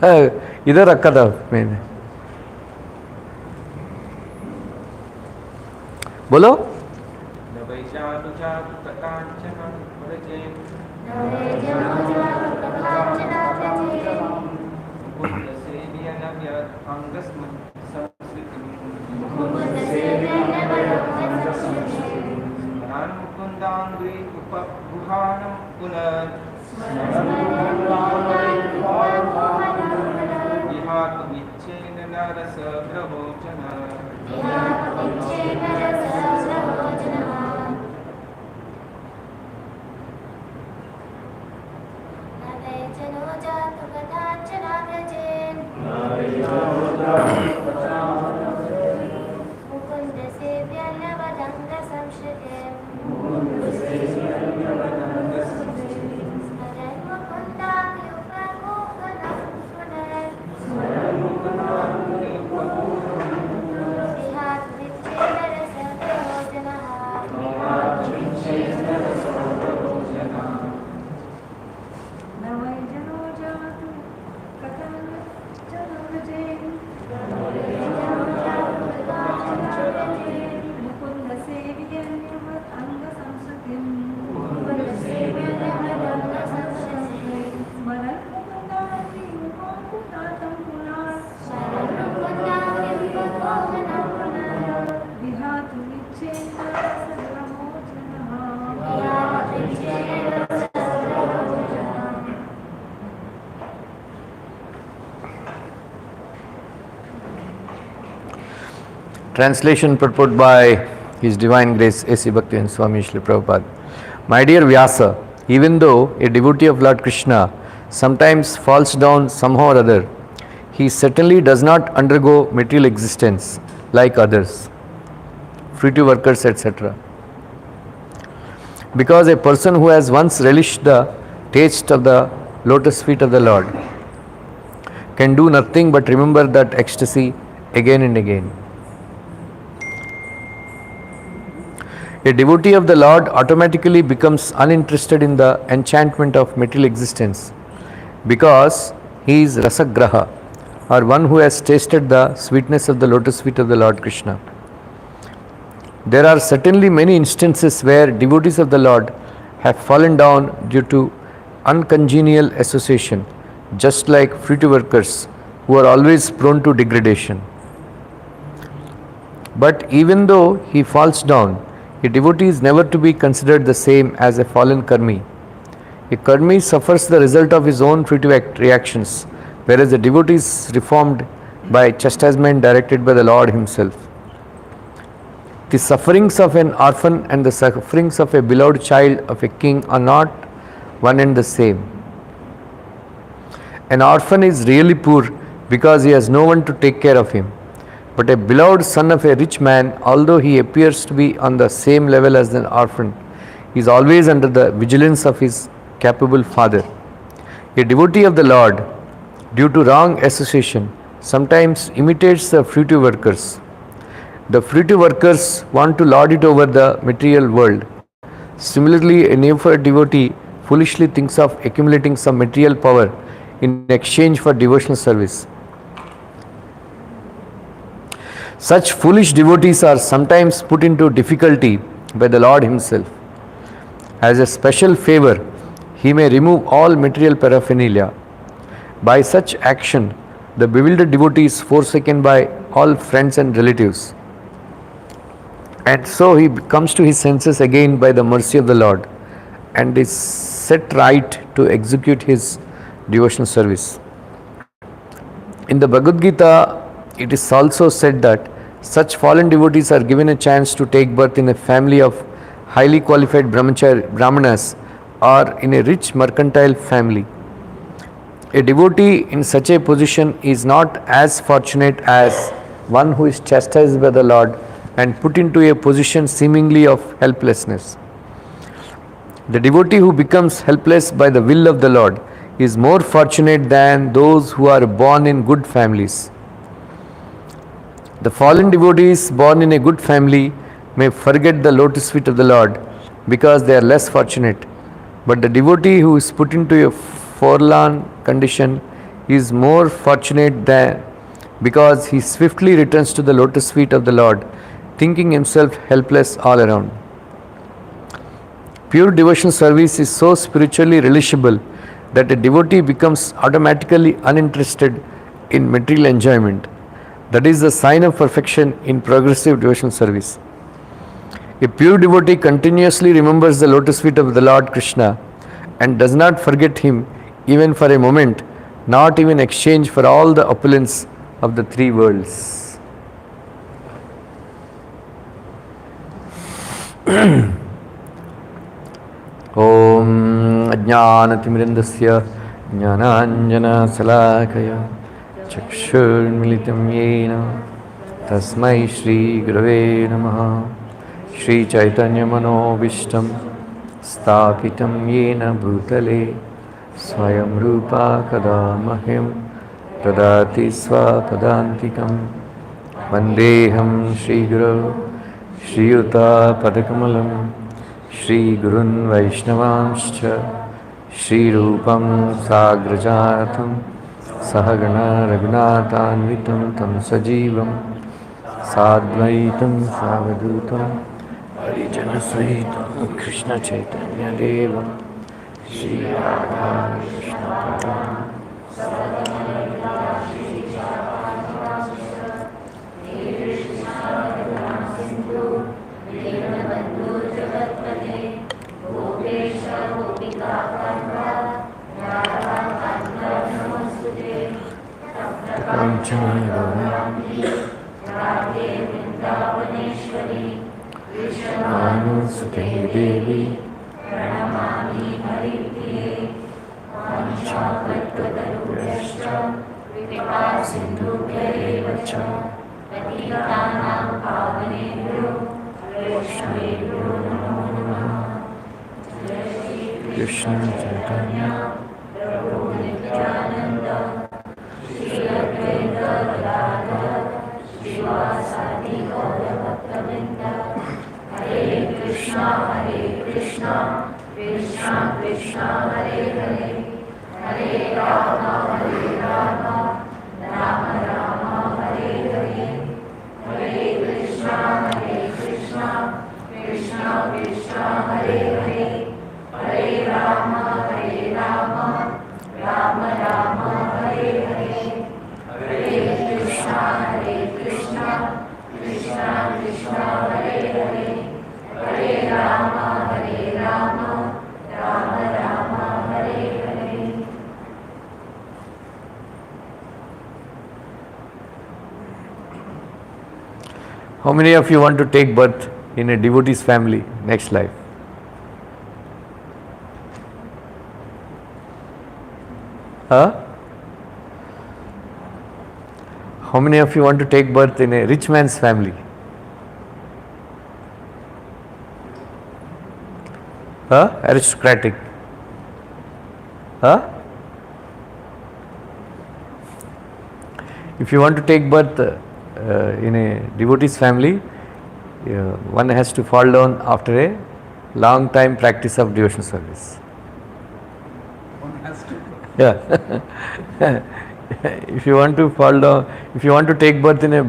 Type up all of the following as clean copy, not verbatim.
इधर रखा था मैंने. बोलो. Translation purport by His Divine Grace A.C. Bhaktivinoda Swami Srila Prabhupada. My dear Vyasa, even though a devotee of Lord Krishna sometimes falls down somehow or other, he certainly does not undergo material existence like others, fruitive workers, etc. Because a person who has once relished the taste of the lotus feet of the Lord can do nothing but remember that ecstasy again and again. A devotee of the Lord automatically becomes uninterested in the enchantment of material existence because he is rasagraha, or one who has tasted the sweetness of the lotus feet of the Lord Krishna. There are certainly many instances where devotees of the Lord have fallen down due to uncongenial association, just like fruitive workers who are always prone to degradation. But even though he falls down, a devotee is never to be considered the same as a fallen karmi. A karmi suffers the result of his own fruitive reactions, whereas the devotee is reformed by chastisement directed by the Lord Himself. The sufferings of an orphan and the sufferings of a beloved child of a king are not one and the same. An orphan is really poor because he has no one to take care of him. But a beloved son of a rich man, although he appears to be on the same level as an orphan, is always under the vigilance of his capable father. A devotee of the Lord, due to wrong association, sometimes imitates the fruitive workers. The fruitive workers want to lord it over the material world. Similarly, a neophyte devotee foolishly thinks of accumulating some material power in exchange for devotional service. Such foolish devotees are sometimes put into difficulty by the Lord Himself. As a special favor, He may remove all material paraphernalia. By such action, the bewildered devotee is forsaken by all friends and relatives. And so he comes to his senses again by the mercy of the Lord and is set right to execute his devotional service. In the Bhagavad Gita, it is also said that such fallen devotees are given a chance to take birth in a family of highly qualified brahmanas or in a rich mercantile family. A devotee in such a position is not as fortunate as one who is chastised by the Lord and put into a position seemingly of helplessness. The devotee who becomes helpless by the will of the Lord is more fortunate than those who are born in good families. The fallen devotees born in a good family may forget the lotus feet of the Lord because they are less fortunate. But the devotee who is put into a forlorn condition he is more fortunate than because he swiftly returns to the lotus feet of the Lord, thinking himself helpless all around. Pure devotion service is so spiritually relishable that a devotee becomes automatically uninterested in material enjoyment. That is the sign of perfection in progressive devotional service. A pure devotee continuously remembers the lotus feet of the Lord Krishna and does not forget him even for a moment, not even exchange for all the opulence of the three worlds. Om Ajnanatimrindasya Jnananjana Salakaya Chakshurmilitam Yena Tasmai Shri Gurave Namaha Shri Chaitanya Manobishtam Stapitam Yena Bhutale Swayam Rupa Kadamahyam Pradati Swapadantikam Vandeham Shri Guru Shri Yuta Padakamalam Shri Gurun Vaishnavanscha Shri Rupam Sagrajatam Sahagana Raghunathanvitam Tam Sajivam Sadvaitam Savadutam Harijana Sahitam Krishna Chaitanya Devam Shri Radha Krishna Devi Krishna Chaitanya How many of you want to take birth in a devotee's family next life? Huh? How many of you want to take birth in a rich man's family? Huh? Aristocratic. Huh? If you want to take birth in a devotee's family, one has to fall down after a long time practice of devotional service. One has to. Yeah. If you want to fall down, if you want to take birth in a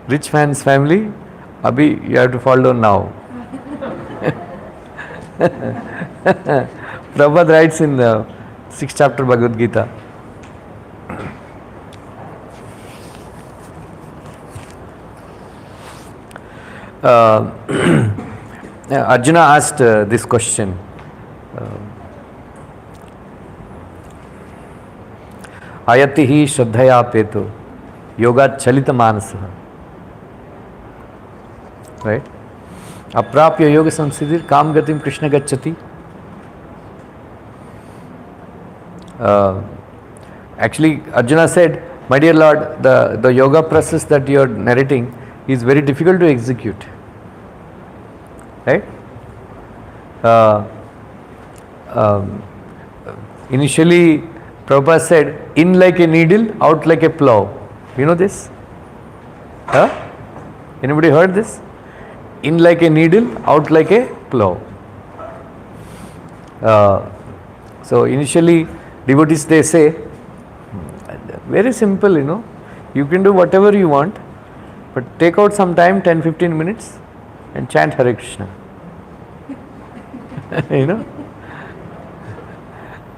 rich man's family, Abhi, you have to fall down now. Prabhupada writes in the 6th chapter Bhagavad Gita, Arjuna asked this question. Ayati hi shraddhaya peto yoga chalita manasa. Right? Aprapya yoga samsiddhir kam gatim Krishna gacchati. Actually, Arjuna said, my dear Lord, the yoga process that you are narrating is very difficult to execute. Right? Initially, Prabhupada said, in like a needle, out like a plow. You know this? Huh? Anybody heard this? In like a needle, out like a plow. So initially, devotees, they say, Very simple, You can do whatever you want, but take out some time, 10-15 minutes, and chant Hare Krishna. you know,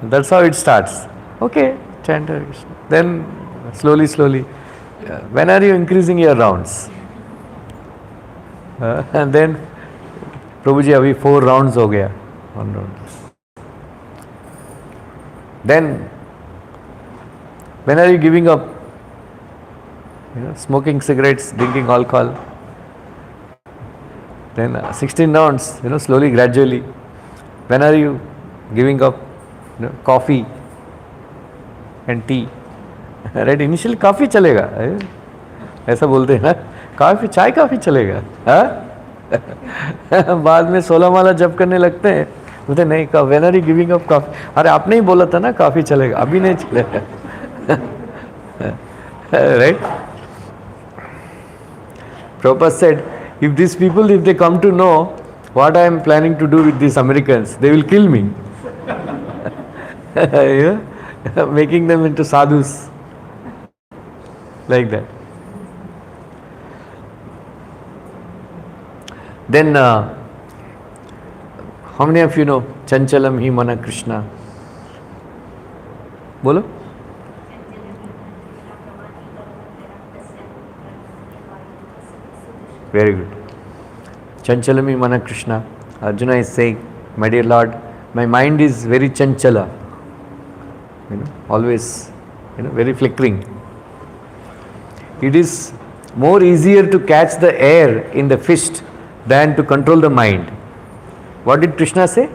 that's how it starts. Okay, chant Hare Krishna. Then slowly, when are you increasing your rounds? And then, Prabhuji, abhi 4 rounds ho gaya. 1 round. Then, when are you giving up? Smoking cigarettes, drinking alcohol. Then 16 rounds, slowly, gradually. When are you giving up coffee and tea? Right? Initially coffee chalega. ऐसा बोलते हैं ना, काफ़ी चाय काफ़ी चलेगा, बाद में 16 माला जप करने लगते हैं, बोलते नहीं का when are you giving up coffee? अरे आपने ही बोला था ना काफ़ी चलेगा, अभी नहीं चलेगा. Right? Prabhupada said, if these people, if they come to know what I am planning to do with these Americans, they will kill me. Making them into sadhus. Like that. Then, how many of you know Chanchalam hi mana Krishna? Bolo? Very good. Chanchalam hi mana Krishna. Arjuna is saying, my dear Lord, my mind is very chanchala. Always, very flickering. It is more easier to catch the air in the fist than to control the mind. What did Krishna say?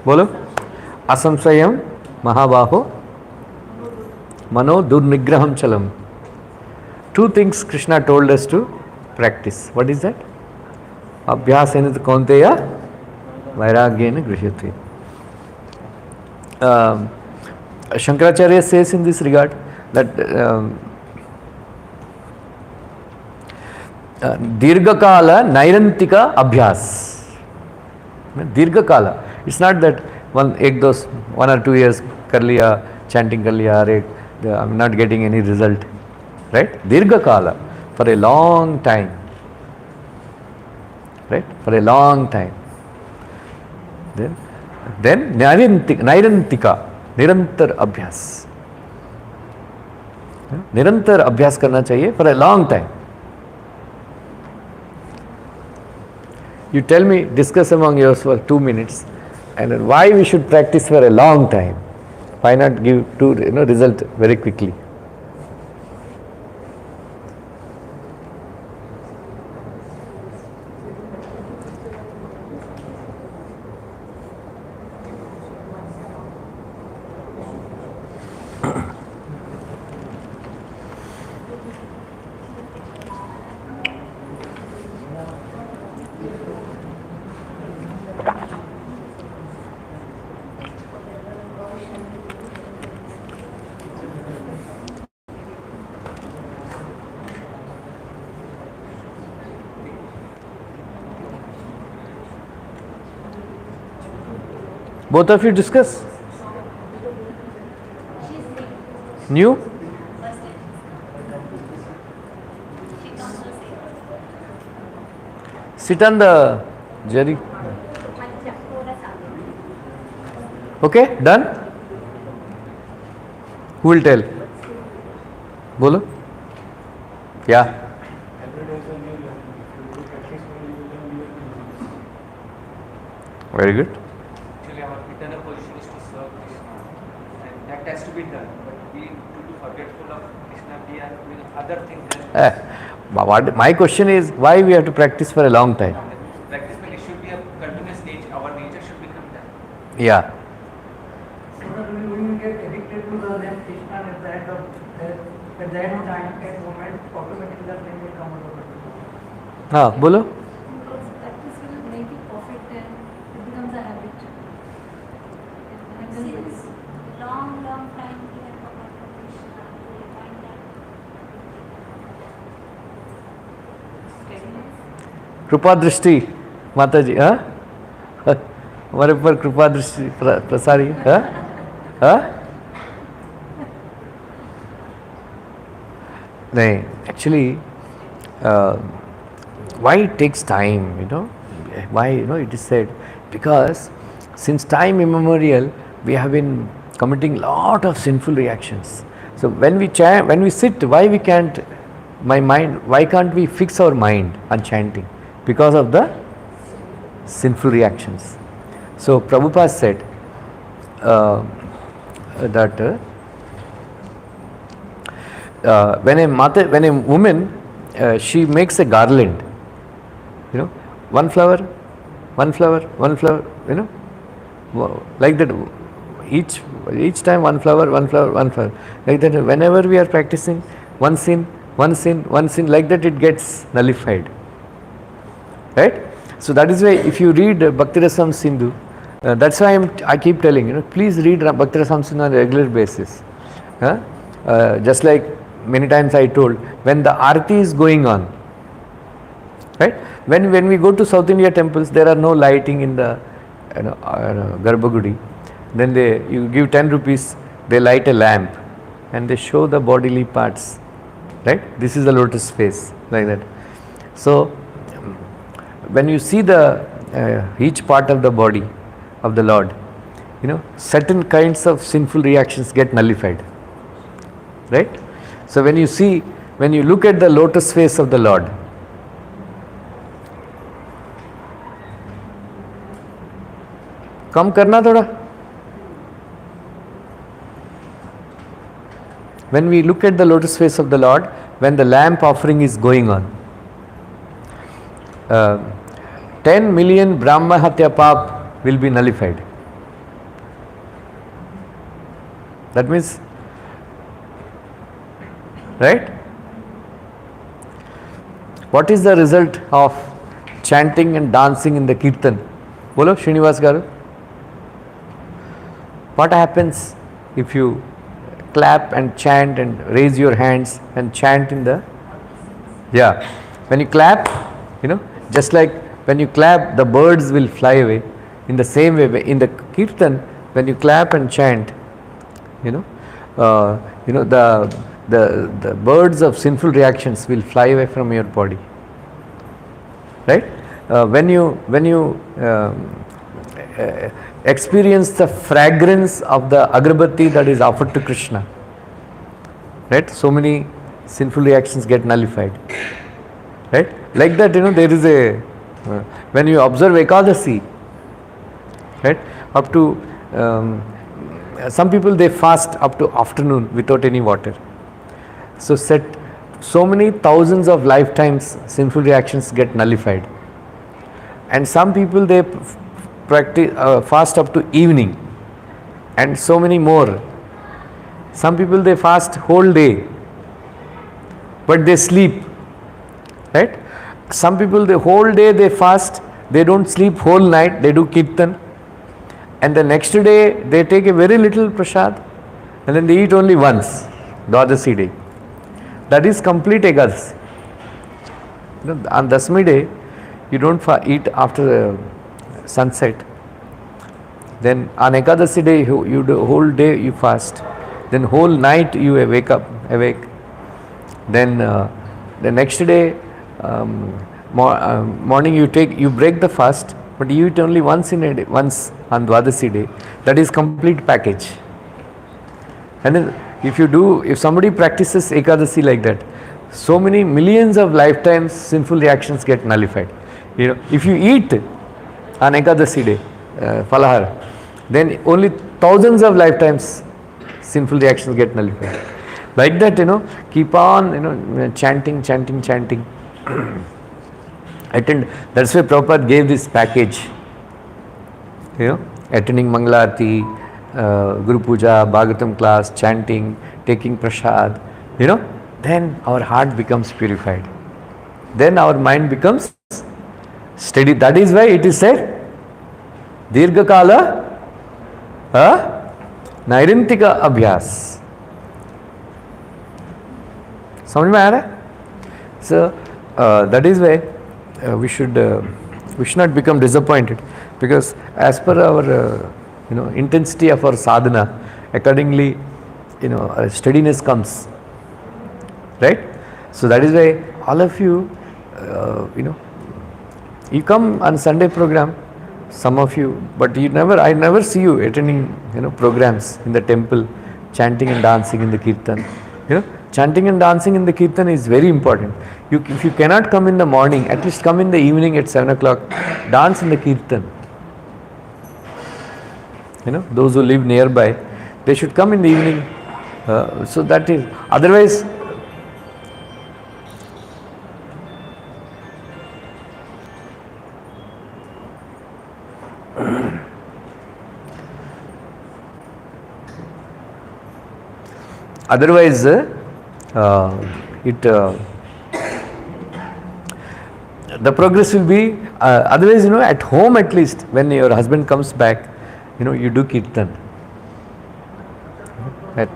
Bolo? Asamsayam mahabaho mano durnigraham chalam. 2 things Krishna told us to practice. What is that? Abhyasena kaunteya vairagyena grishyate. Shankaracharya says in this regard that Dirghakala Nairantika Abhyas. Dirghakala. It's not that 1 or 2 years kar liya, chanting kar liya, I'm not getting any result. Right? Dirghakala. For a long time. Right? For a long time. Then Nairantika. Nirantar Abhyas. Nirantar Abhyas karna chahiye for a long time. You tell me, discuss among yours for 2 minutes, and why we should practice for a long time. Why not give result very quickly? Both of you discuss. New? Sit on the jerry. Okay, done? Who will tell? Bolo? Yeah. Very good. Actually, our eternal position is to serve Krishna, and that has to be done. But we, to be forgetful of Krishna, we are doing other things. My question is, why we have to practice for a long time? Practice, but it should be a continuous nature. Our nature should become that. Yeah. So that we will get addicted to the name Krishna at the end of time, at moment, automatically that name will come out of it. हाँ बोलो. Because practice will make it perfect and it becomes a habit. And then Since long time we have forgotten Krishna, we find that steadiness. कृपा दृष्टि माता जी, हाँ हमारे ऊपर कृपा दृष्टि प्रसारी, हाँ हाँ Actually, uh, why it takes time, why, it is said, because since time immemorial, we have been committing lot of sinful reactions. So when we when we sit, why we can't, why can't we fix our mind on chanting? Because of the sinful reactions. So Prabhupada said that when a woman, she makes a garland, one flower, one flower, one flower, like that, each time one flower, one flower, one flower, like that. Whenever we are practicing, one sin, one sin, one sin, like that, it gets nullified, right? So that is why if you read Bhaktirasam Sindhu, that's why I keep telling, please read Bhaktirasam Sindhu on a regular basis. Just like many times I told, when the arati is going on, right? When we go to South India temples, there are no lighting in the Garbhagudi. Then you give 10 rupees, they light a lamp and they show the bodily parts, right? This is the lotus face, like that. So when you see the each part of the body of the Lord, certain kinds of sinful reactions get nullified, right? So when you look at the lotus face of the Lord, कम करना थोड़ा. When we look at the lotus face of the Lord, when the lamp offering is going on, 10 million Brahma Hatya Pap will be nullified. That means, right? What is the result of chanting and dancing in the Kirtan? Bolo, Srinivas Garu. What happens if you clap and chant and raise your hands and chant in the, when you clap, just like when you clap, the birds will fly away. In the same way, in the Kirtan, when you clap and chant, the birds of sinful reactions will fly away from your body, right? When you experience the fragrance of the agarbatti that is offered to Krishna, right? So many sinful reactions get nullified, right? Like that, there is a, when you observe Ekadasi, right? Up to, some people they fast up to afternoon without any water. So many thousands of lifetimes sinful reactions get nullified. And some people they practice fast up to evening, and so many more. Some people they fast whole day, but they sleep, right? Some people the whole day they fast, they don't sleep whole night, they do kirtan, and the next day they take a very little prasad, and then they eat only once, Dwadasi day. That is complete Ekadasi. On Dasmi day, you don't eat after sunset. Then on Ekadasi day, you do whole day you fast. Then whole night you awake. Then the next day morning you break the fast, but you eat only once in a day, once on Dwadasi day. That is complete package. And then if somebody practices Ekadasi like that, so many millions of lifetimes sinful reactions get nullified. If you eat on Ekadasi day, Falahar, then only thousands of lifetimes sinful reactions get nullified. Like that, keep on, chanting. Attend. That's why Prabhupada gave this package. Attending Mangalarti, Guru Puja, Bhagvatam class, chanting, taking prasad, then our heart becomes purified. Then our mind becomes steady. That is why it is said, Dirgha Kala Nairintika Abhyas. समझ में आ रहा है? So that is why we should not become disappointed, because as per our intensity of our sadhana, accordingly steadiness comes, right? So that is why all of you, you come on Sunday program, some of you, but I never see you attending, programs in the temple, chanting and dancing in the kirtan. Chanting and dancing in the kirtan is very important. If you cannot come in the morning, at least come in the evening at 7 o'clock, dance in the kirtan. Those who live nearby, they should come in the evening. So that is, otherwise, otherwise the progress will be, otherwise, at home at least, when your husband comes back, you do kirtan. At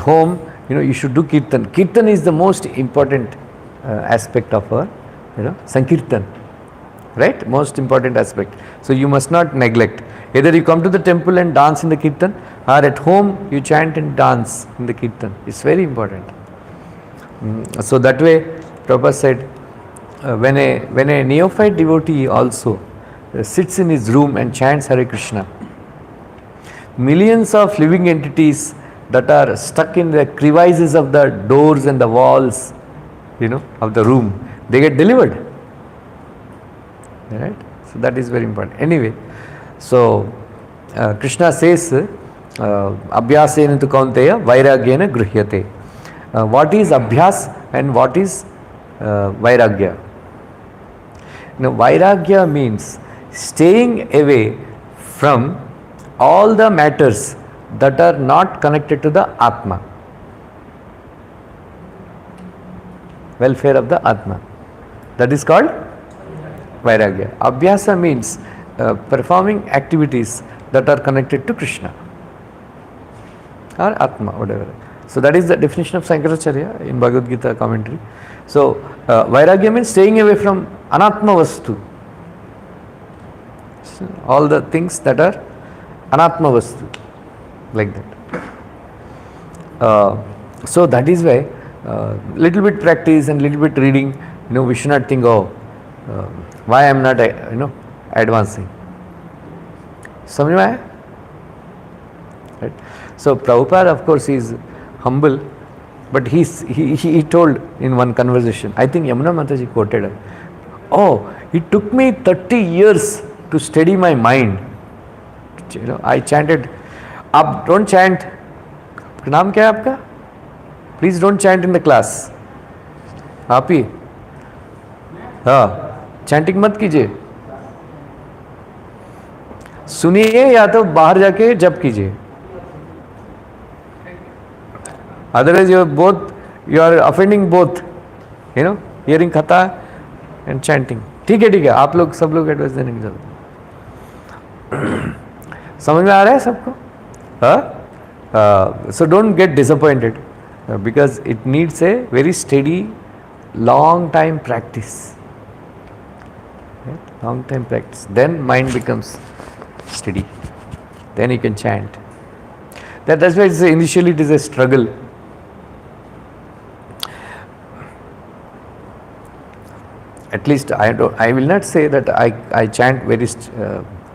home, you should do kirtan. Kirtan is the most important aspect of our, sankirtan, right? Most important aspect. So you must not neglect. Either you come to the temple and dance in the kirtan, or at home you chant and dance in the kirtan. It's very important. So that way, Prabhupada said, when a neophyte devotee also sits in his room and chants Hare Krishna, millions of living entities that are stuck in the crevices of the doors and the walls, of the room, they get delivered. Right? So that is very important. Anyway, so Krishna says, Abhyasena tu kaunteya vairagyena gruhyate. What is abhyas and what is vairagya? Vairagya means staying away from all the matters that are not connected to the Atma, welfare of the Atma. That is called vairagya. Abhyasa means performing activities that are connected to Krishna or Atma, whatever. So that is the definition of Sankaracharya in Bhagavad Gita commentary. So vairagya means staying away from anatma vastu, all the things that are anatma vastu, like that. So that is why little bit practice and little bit reading, we should not think, why I am not advancing. Samajh mein aaya? Right? So Prabhupada, of course, is humble, but he told in one conversation, I think Yamuna Mataji quoted her, it took me 30 years to steady my mind. I chanted, don't chant. Naam kya hai aapka? Please don't chant in the class. आप ही? Chanting मत कीजिए, सुनिए या तो बाहर जाके जप कीजिए. Otherwise you are offending both, hearing katha and chanting. ठीक है, आप लोग सब लोग एडवाइस देने की जरूरत. समझ में आ रहा है सबको? So don't get disappointed because it needs a very steady, long time practice. Right? Long time practice. Then mind becomes steady. Then you can chant. That's why initially it is a struggle. At least I will not say that I chant very.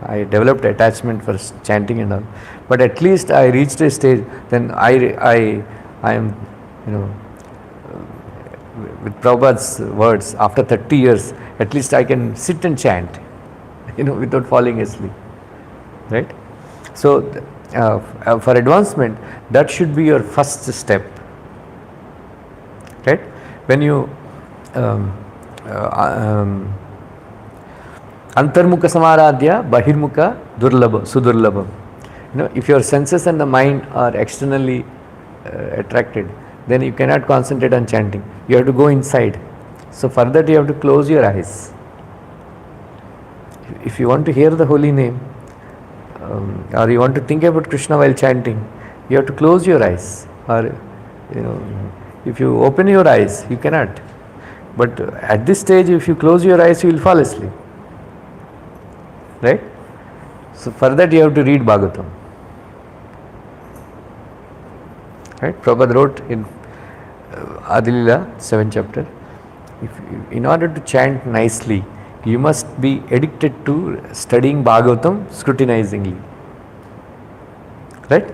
I developed attachment for chanting and all, but at least I reached a stage. Then I am, with Prabhupada's words, after 30 years, at least I can sit and chant, without falling asleep. Right? So, for advancement, that should be your first step. Right? When you Antarmukha samaradhya, bahirmukha durlabha, sudurlabha. If your senses and the mind are externally attracted, then you cannot concentrate on chanting. You have to go inside. So for that you have to close your eyes. If you want to hear the holy name, or you want to think about Krishna while chanting, you have to close your eyes. Or, if you open your eyes, you cannot. But at this stage, if you close your eyes, you will fall asleep. Right? So for that you have to read Bhagavatam. Right? Prabhupada wrote in Adilila, 7th chapter, in order to chant nicely, you must be addicted to studying Bhagavatam scrutinizingly. Right?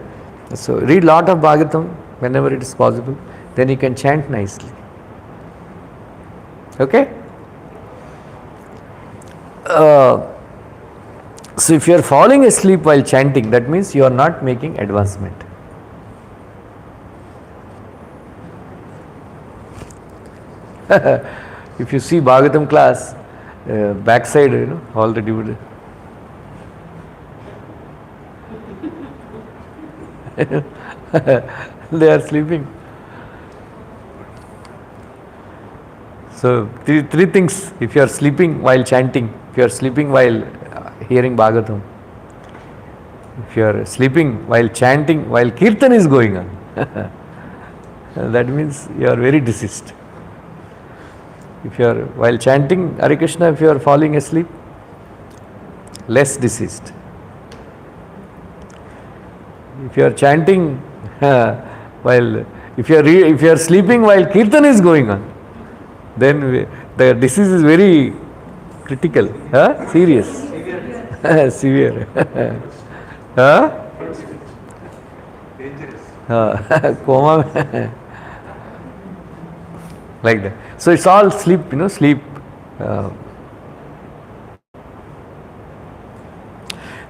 So read lot of Bhagavatam whenever it is possible, then you can chant nicely. Okay? So if you are falling asleep while chanting, that means you are not making advancement. If you see Bhagavatam class, backside, all the devotees. They are sleeping. So three things. If you are sleeping while chanting, if you are sleeping while hearing Bhagavatam, if you are sleeping while chanting, while kirtan is going on, that means you are very deceased. If you are while chanting Hare Krishna, if you are falling asleep, less deceased. If you are chanting while, if you are sleeping while kirtan is going on, then the disease is very critical, serious, severe. Coma. Like that. So it's all sleep, sleep.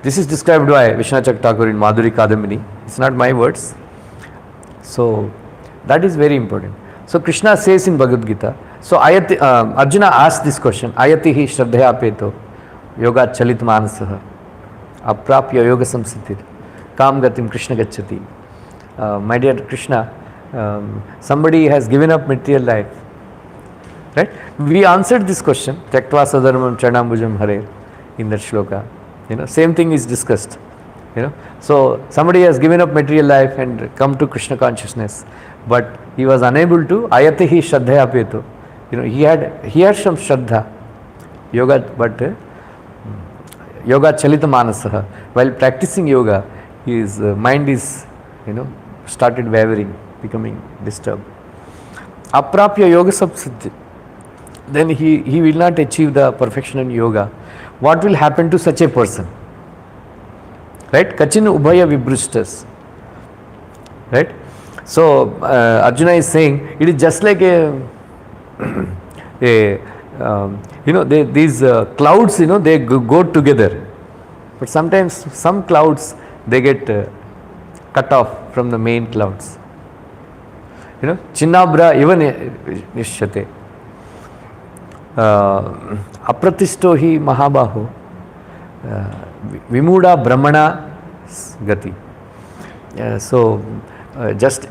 This is described by Vishwanath Thakur in Madhuri Kadambini. It's not my words. So that is very important. So Krishna says in Bhagavad Gita, so Arjuna asked this question, Ayati hi shraddhaya peto yoga chalit manasaha aprapya yoga samsitir kam gatim Krishna gacchati. My dear Krishna, somebody has given up material life. Right? We answered this question, Tyaktva sadharmam chanambujam hare, in that shloka. Same thing is discussed. So somebody has given up material life and come to Krishna consciousness, but he was unable to. Ayatihi shraddhaya peto. He had some shraddha, yoga, but yoga chalita manasaha. While practicing yoga, his mind is, started wavering, becoming disturbed. Aprapya yoga samsiddhi. Then he will not achieve the perfection in yoga. What will happen to such a person? Right? Kachin ubhaya vibhrishtas. Right? So Arjuna is saying it is just like these clouds, they go together. But sometimes some clouds, they get cut off from the main clouds. Chinnabra even nishyate. Apratishto hi mahabaho vimuda brahmana gati. So just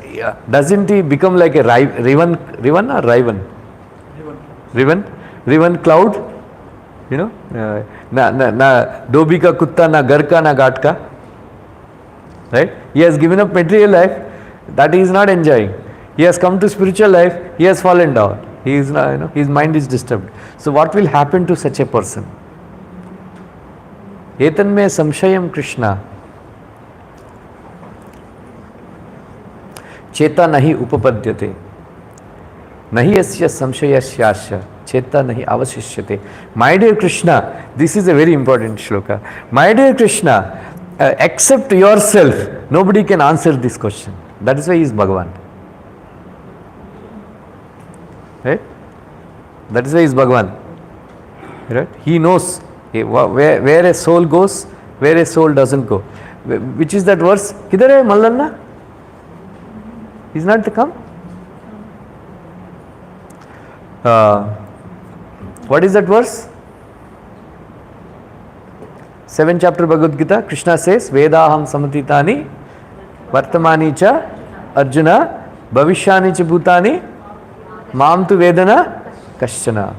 doesn't he become like a riven cloud? Na dobi ka kutta, na gar ka, na ghat ka. Right? He has given up material life, that he is not enjoying. He has come to spiritual life, he has fallen down. He is not, his mind is disturbed. So what will happen to such a person? Etanme samshayam Krishna cheta nahi upapadyate nahi asya samshayasya cheta nahi avashishyate. My dear Krishna, this is a very important shloka. My dear Krishna, except yourself, nobody can answer this question. That is why he is Bhagavan. Right? That is why he is Bhagavan. Right? He knows where a soul goes, where a soul doesn't go. Which is that verse? Kidhar hai Mallanna? Is not to come? What is that verse? 7th chapter Bhagavad Gita, Krishna says, Vedaham samatitani vartamani cha Arjuna bhavishyani cha bhutani mam tu vedana kaschana.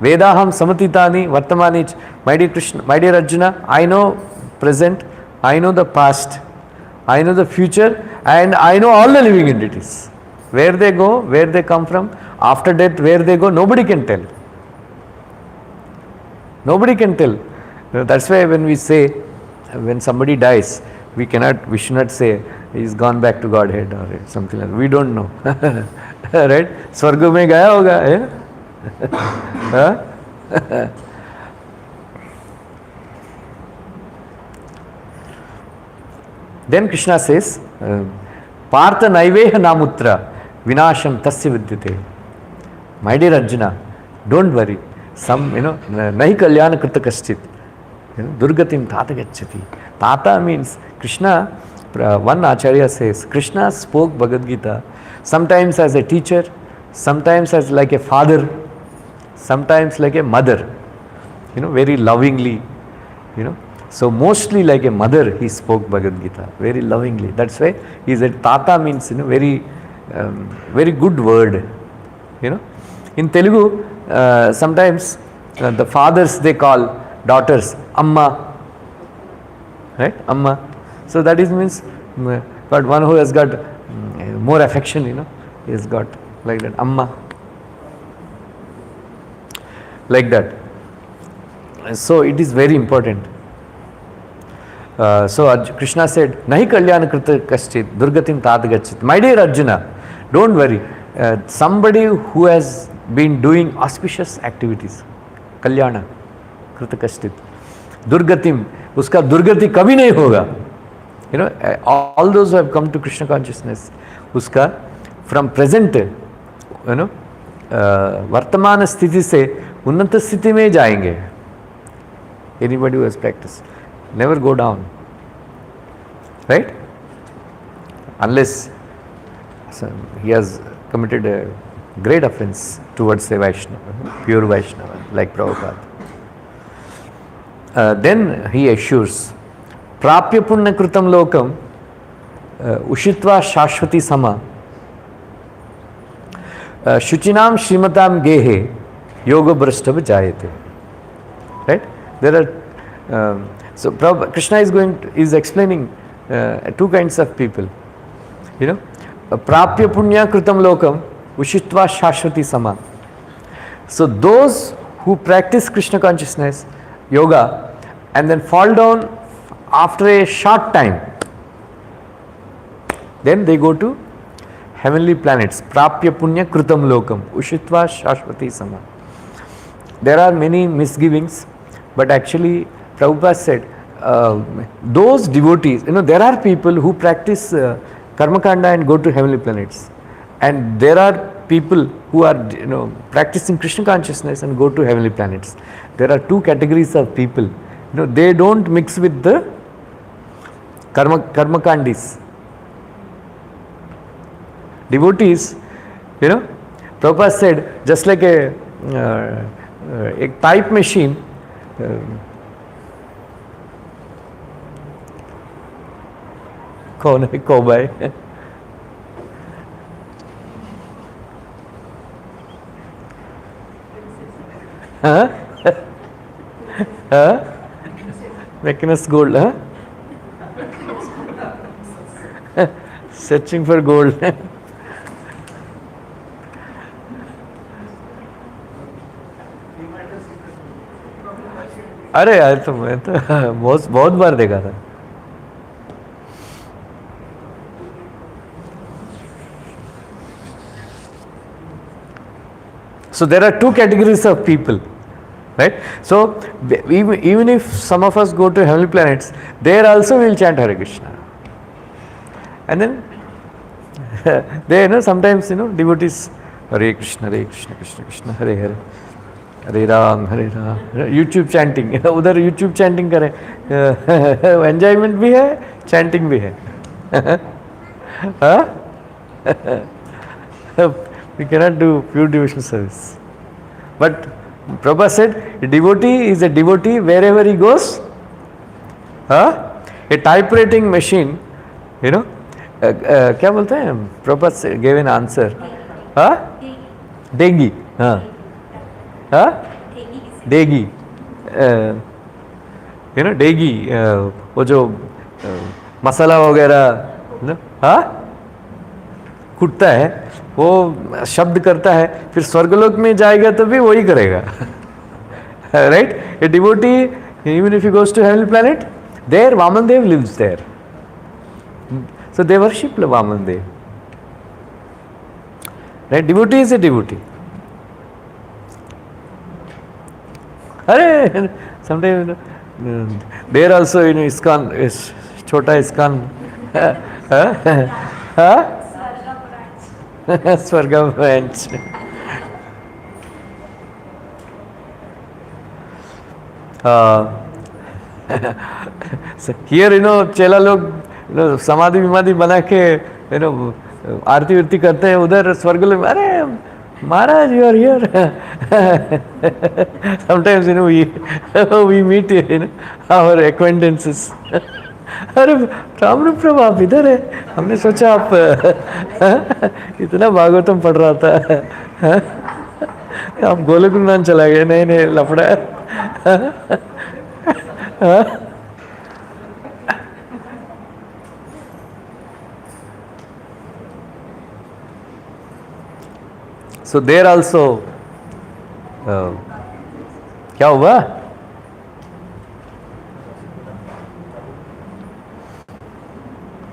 Vedaham samatitani vartamani cha. My dear Krishna, my dear Arjuna, I know present, I know the past, I know the future, and I know all the living entities. Where they go, where they come from, after death, where they go, nobody can tell. Nobody can tell. That's why when we say, when somebody dies, we should not say, he's gone back to Godhead or something like that. We don't know. Right? स्वर्ग में गया होगा, huh? Then Krishna says, Partha naiveha namutra vinasham tasya vidyate. My dear Arjuna, don't worry. Some, nahi kalyana krita kaschit. Durgatim tata gacchati. Tata means Krishna, one Acharya says, Krishna spoke Bhagavad Gita sometimes as a teacher, sometimes as like a father, sometimes like a mother, very lovingly, So mostly like a mother he spoke Bhagavad Gita, very lovingly. That's why he said Tata means, very, very good word, In Telugu, sometimes the fathers they call daughters Amma, right? Amma. So that is means, but one who has got more affection, he has got like that, Amma. Like that. So it is very important. So Krishna said, Nahi kalyana krita kaschit, durgatim tat gachit. My dear Arjuna, don't worry. Somebody who has been doing auspicious activities, kalyana krita kaschit, durgatim, uska durgati kabhi nahi hoga. All those who have come to Krishna consciousness, uska from present, vartamana sthiti se unnata sthiti mein jayenge. Anybody who has practiced. Never go down, right? Unless he has committed a great offense towards a Vaishnava, pure Vaishnava, like Prabhupada. Then he assures, Prapya punna kritam lokam ushitva shashvati sama shuchinam shrimatam gehe yoga brashtav jayate. Right? There are so Krishna is explaining two kinds of people. Prapya punya kritam lokam ushitva shashvati sama. So those who practice Krishna consciousness, yoga, and then fall down after a short time, then they go to heavenly planets. Prapya punya kritam lokam ushitva shashvati sama. There are many misgivings, but actually Prabhupada said, those devotees, there are people who practice karma kanda and go to heavenly planets, and there are people who are practicing Krishna consciousness and go to heavenly planets. There are two categories of people. They don't mix with the karma kandis. Devotees, Prabhupada said, just like a type machine. कौन है कौबाई? हाँ? हाँ? Magnus gold, huh? Searching for gold. अरे यार तो मैं तो बहुत बार देखा था. So there are two categories of people, right? So even if some of us go to heavenly planets, there also we will chant Hare Krishna. And then they sometimes devotees Hare Krishna, Krishna Krishna, Hare Hare, Hare Ram, Hare Ram. YouTube chanting, उधर YouTube chanting करें, enjoyment भी है, chanting भी है. हाँ? We cannot do pure devotional service. But Prabhupada said, a devotee is a devotee wherever he goes. A typewriting machine, क्या बोलते हैं? Prabhupada gave an answer. Degi. Degi. Degi. वो जो मसाला वगैरह कूटता है, वो शब्द करता है, फिर स्वर्गलोक में जाएगा तो भी वही करेगा. Right? A devotee, even if he goes to heavenly planet, there Vamandev lives there. So they worship Vaman Dev. Right? Devotee is a devotee. Arey, sometimes there also ISKCON is Chota ISKCON. Swarga branch. So here चेला लोग समाधि विमाधि बना के आरती विरती करते हैं उधर स्वर्ग लोग अरे महाराज you are here. Sometimes we meet our acquaintances. अरे राम रूप प्रभु आप इधर है, हमने सोचा आप इतना भागवतम पढ़ रहा था, आप गोलोक वृंदावन चला गए. नहीं लफड़ा है. So there also क्या हुआ?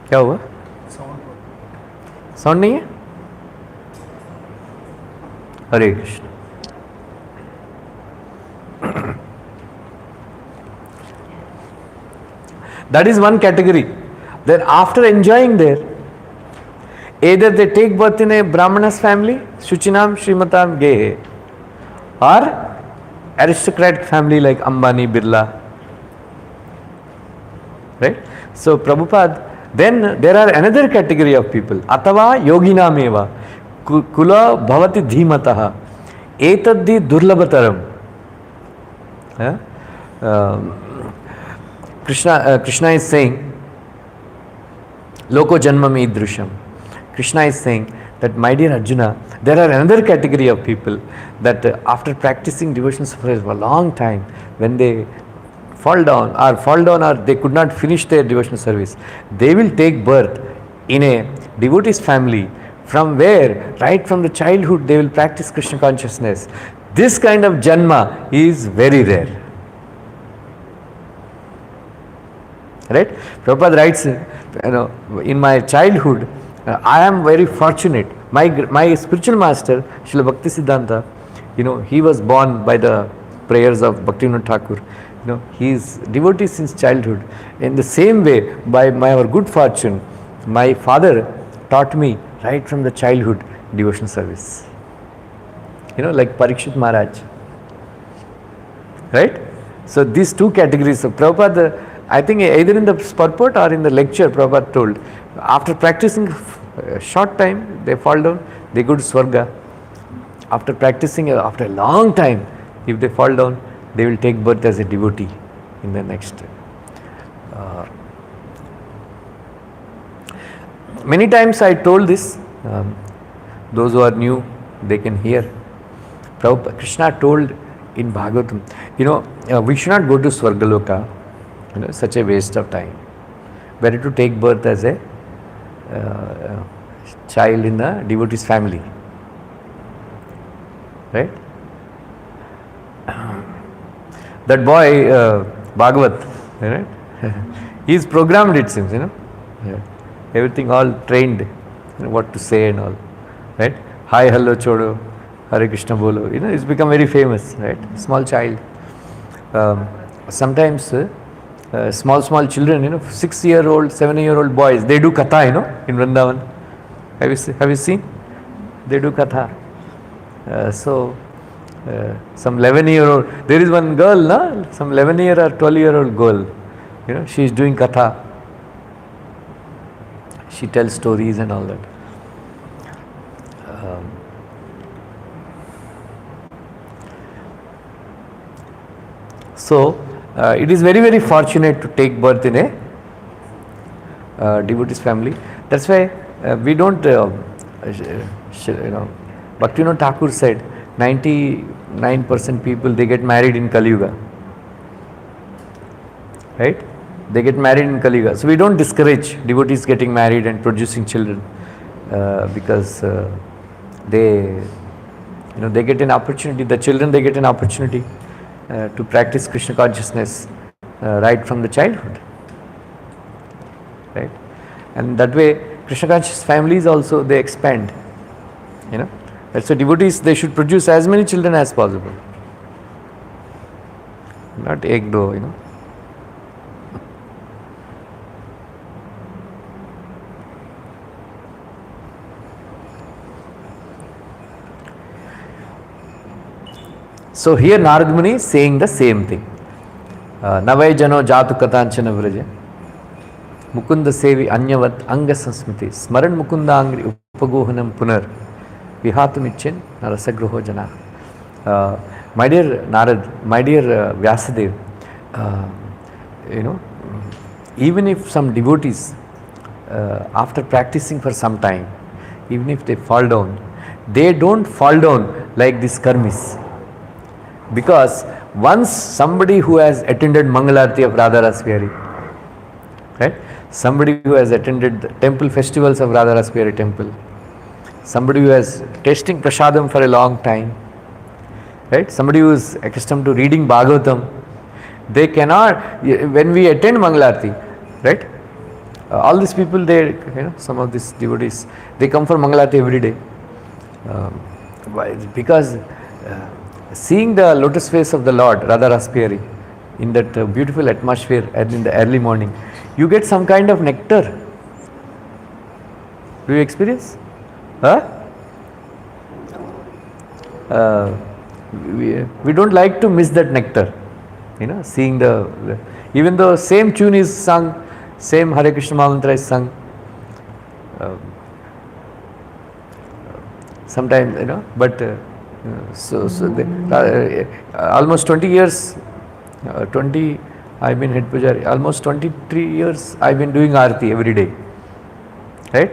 क्या हुआ? साउंड नहीं है? हरे Krishna. That is one category. Then after enjoying there, either they take birth in a Brahmana's family, Shuchinam Srimatam Gehe, or aristocratic family like Ambani, Birla. Right? So Prabhupada, then there are another category of people. Atava yoginam eva kula bhavati dhimataha etadhi durlabhataram. Krishna is saying, Loko janmam idrusham. Krishna is saying that, my dear Arjuna, there are another category of people that after practicing devotional service for a long time, when they fall down or they could not finish their devotional service, they will take birth in a devotee's family, from where right from the childhood they will practice Krishna consciousness. This kind of janma is very rare. Right? Prabhupada writes, in my childhood, I am very fortunate. My spiritual master, Srila Bhakti Siddhanta, he was born by the prayers of Bhaktivinoda Thakur. He is devotee since childhood. In the same way, by our good fortune, my father taught me right from the childhood devotional service. Like Parikshit Maharaj. Right? So these two categories of Prabhupada, I think either in the purport or in the lecture, Prabhupada told, after practicing a short time, they fall down, they go to Swarga. After practicing, after a long time, if they fall down, they will take birth as a devotee in the next. Many times I told this, those who are new, they can hear. Prabhupada, Krishna told in Bhagavatam, we should not go to Swargaloka, such a waste of time. Better to take birth as a child in the devotee's family. Right? That boy, Bhagavat, right? He is programmed, it seems, everything all trained, what to say and all, right? Hi, hello, chodo, Hare Krishna bolo, it's become very famous, right? Small child. Sometimes small children, 6-year-old, 7-year-old boys, they do katha, in Vrindavan. Have you seen? They do katha. Some 11-year-old, there is one girl, some 11-year or 12-year-old girl, she is doing katha. She tells stories and all that. It is very, very fortunate to take birth in a devotee's family. That's why we don't, Bhaktivinoda Thakur said, 99% people, they get married in Kali Yuga. Right? They get married in Kali Yuga. So we don't discourage devotees getting married and producing children because they get an opportunity, the children, they get an opportunity to practice Krishna consciousness right from the childhood. Right? And that way, Krishna conscious families also, they expand. That's why devotees, they should produce as many children as possible. Not egg dough. So here Narad Muni is saying the same thing. Navai jano jatu katanchana vraja Mukunda sevi anyavat anga sansmiti smaran mukunda angri upagohanam punar vihatumichin narasagruho jana. My dear Narad, my dear Vyasadev, even if some devotees, after practicing for some time, even if they fall down, they don't fall down like these karmis. Because once somebody who has attended Mangalarti of Radharasvihari, right? Somebody who has attended the temple festivals of Radharasvihari temple, somebody who has tasting prasadam for a long time, right? Somebody who is accustomed to reading Bhagavatam, they cannot, when we attend Mangalarti, right? All these people, they, some of these devotees, they come for Mangalarti every day. Because seeing the lotus face of the Lord, Radharasvihari, in that beautiful atmosphere in the early morning, you get some kind of nectar. Do you experience? We don't like to miss that nectar. Seeing even though same tune is sung, same Hare Krishna Mahamantra is sung, sometimes, but almost 20 years, I've been head pujari, almost 23 years I've been doing Aarti every day, right?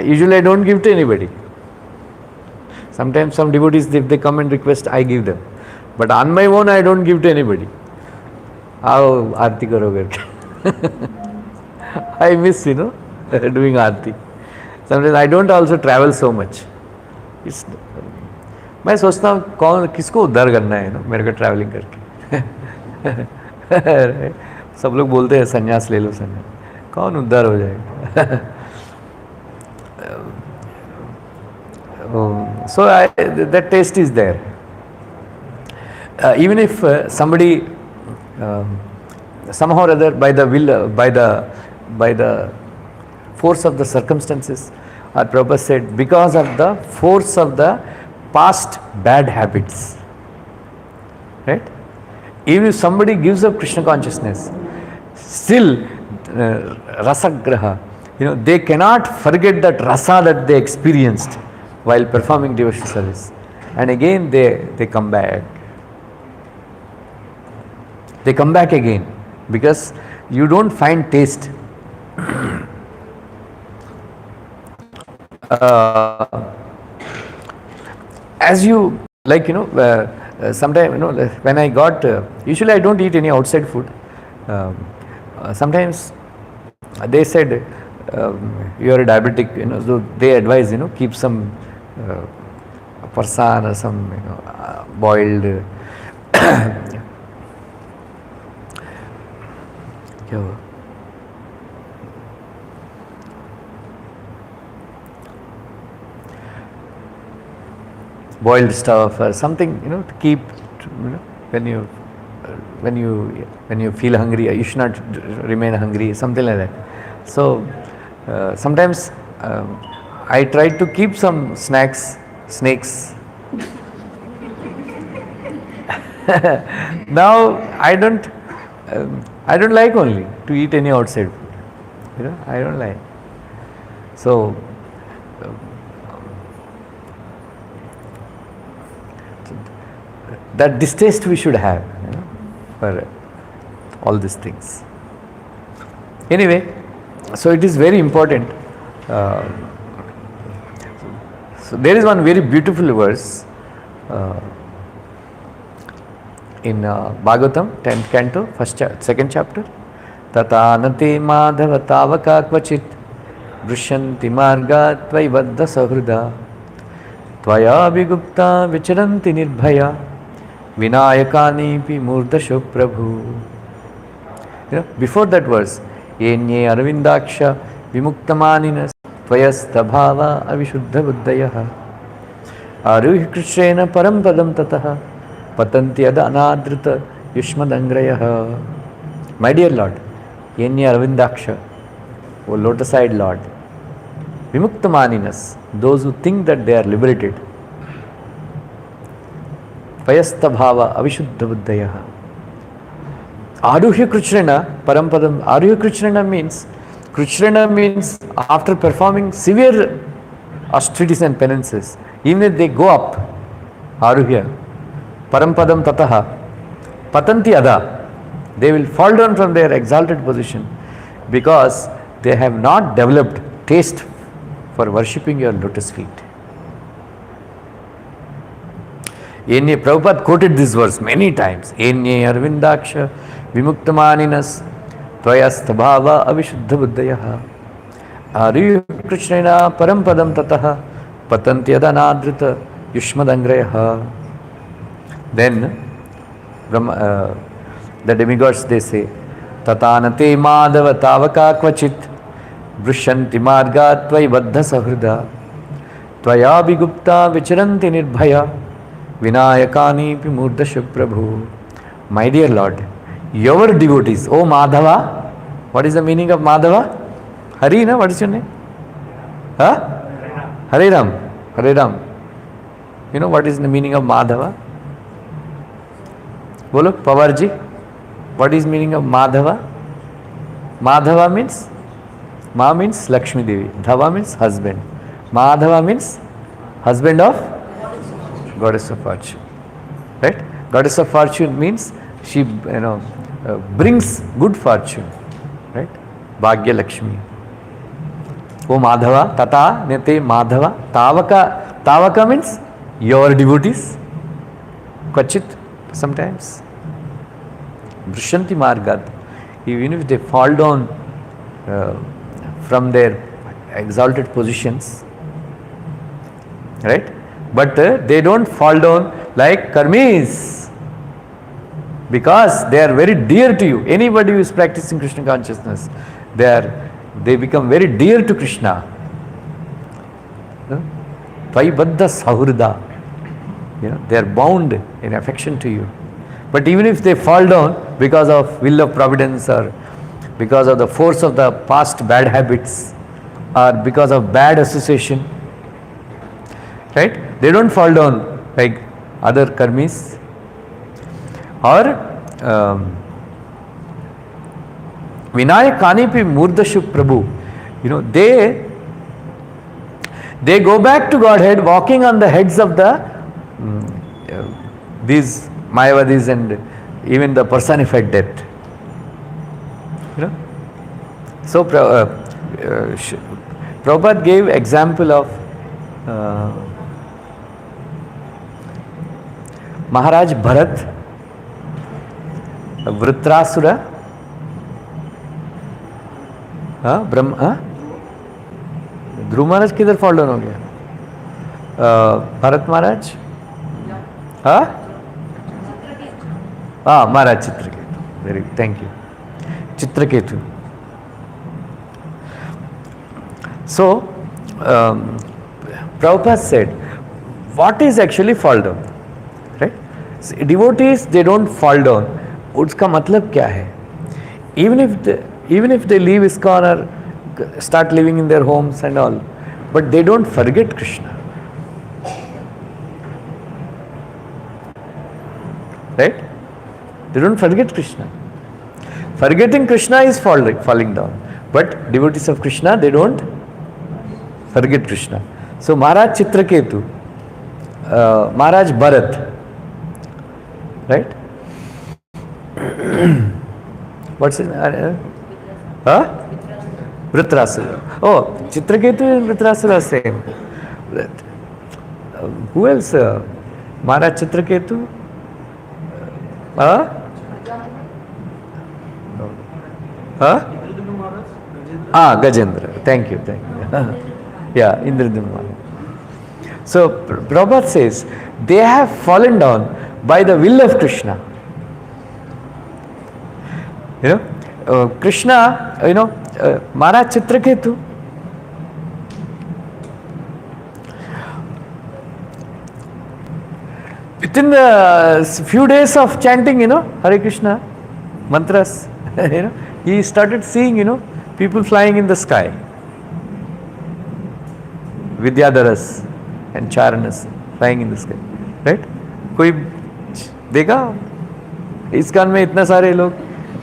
Usually I don't give to anybody. Sometimes some devotees, if they come and request, I give them. But on my own, I don't give to anybody. How Aarti karoge? I miss, doing Aarti. Sometimes I don't also travel so much. मैं सोचता हूँ कौन किसको उद्धार करना है मेरे को ट्रैवलिंग करके सब लोग बोलते हैं संन्यास ले लो संन्यास, कौन उद्धार हो जाएगा? So that taste is there. Even if somebody somehow or other by the will, by the force of the circumstances, our Prabhupada said, because of the force of the past bad habits, right? Even if somebody gives up Krishna consciousness, still rasagraha, they cannot forget that rasa that they experienced while performing devotional service, and again they come back. They come back again because you don't find taste. As you like, sometimes, when I got, usually I don't eat any outside food. Sometimes they said, you are a diabetic, so they advise, keep some farsan or some, boiled. Boiled stuff or something, to keep, when you feel hungry, you should not remain hungry, something like that. So sometimes I try to keep some snacks, snakes. Now I don't like only to eat any outside food. I don't like. So that distaste we should have, for all these things. Anyway, so it is very important. So there is one very beautiful verse in Bhagavatam, 10th canto, second chapter. Tatanate madhava tavaka kvachit brushanti marga tvaivadda sahruda tvaya vigupta vicharanti nirbhaya vinayakani pi murdasho prabhu. Before that verse, enye aravindaksha Vimuktamaninas Tvayastabhava Avishuddha Buddhayah Aruhi Krishrena Parampadam Tataha Patanti Ada Anadrita Yushmadangrayah. My dear Lord, Yenya Arvindaksha, O lotus-eyed Lord, Vimuktamaninas, those who think that they are liberated, Payastabhava Avishuddha Buddhayah. Aruhya Krishrena Parampadam. Aruhya Krishrena means after performing severe austerities and penances, even if they go up, Aruhya, Parampadam Tataha, Patanti Ada, they will fall down from their exalted position because they have not developed taste for worshipping your lotus feet. Enye Prabhupada quoted this verse many times. Enye Arvindaksha Vimuktamaninas Tvayastabhava Avishuddha Buddhayah Ariyu Krishnena Parampadam Tataha Patanti Adanadrita Yushmadangrayah. Then the demigods, they say, Tatanate Madhava Tavaka Kvachit Vrishanti Marga Tvai Baddha Sahrida Tvaya Bigupta Vicharanti Nirbhaya Vinayakani Pimurdasha Prabhu. My dear Lord, your devotees, O Madhava, what is the meaning of Madhava? Hari, na? What is your name? Huh? Hare Ram. Hare Ram. You know what is the meaning of Madhava? Bolo, Pavarji. What is meaning of Madhava? Madhava means, Ma means Lakshmi Devi. Dhava means husband. Madhava means husband of Goddess of Fortune. Right? Goddess of Fortune means she, brings good fortune. Right? Bhagya Lakshmi. O Madhava, Tata Nete Madhava. Tavaka means your devotees. Kvachit, sometimes. Vrishanti Margat. Even if they fall down from their exalted positions, right? But they don't fall down like karmis, because they are very dear to you. Anybody who is practicing Krishna consciousness, they become very dear to Krishna. Tvai-baddha sahurda. They are bound in affection to you. But even if they fall down because of will of providence, or because of the force of the past bad habits, or because of bad association, right? They don't fall down like other karmis. Or Vinayakani pi Murdashu Prabhu. They go back to Godhead walking on the heads of these Mayavadis and even the personified death. So Prabhupada gave example of Maharaj Bharat, Vritrasura, Brahma, ध्रुव महाराज किधर fall down हो गया? Bharat Maharaj, Maharaj Chitraketu. Very thank you. Chitraketu. So, Prabhupada said, what is actually fall down? Right? So, devotees, they don't fall down. उसका मतलब क्या है? Even if they leave ISKCON or start living in their homes and all, but they don't forget Krishna. Right? They don't forget Krishna. Forgetting Krishna is falling down. But devotees of Krishna, they don't forget Krishna. So Maharaj Chitraketu, Maharaj Bharat, right? What's his name? Vritrasura. Oh, Chitraketu and Vritrasura same. Who else? Maharaj Chitraketu? Gajendra. Thank you. Yeah, Indradyumna Maharaj. So Prabhupada says, they have fallen down by the will of Krishna. Krishna, Maharaj Chitraketu, within the few days of chanting, Hare Krishna mantras, he started seeing, people flying in the sky, Vidyadharas and Charanas flying in the sky, right? कोई देखा इस कान में इतना सारे लोग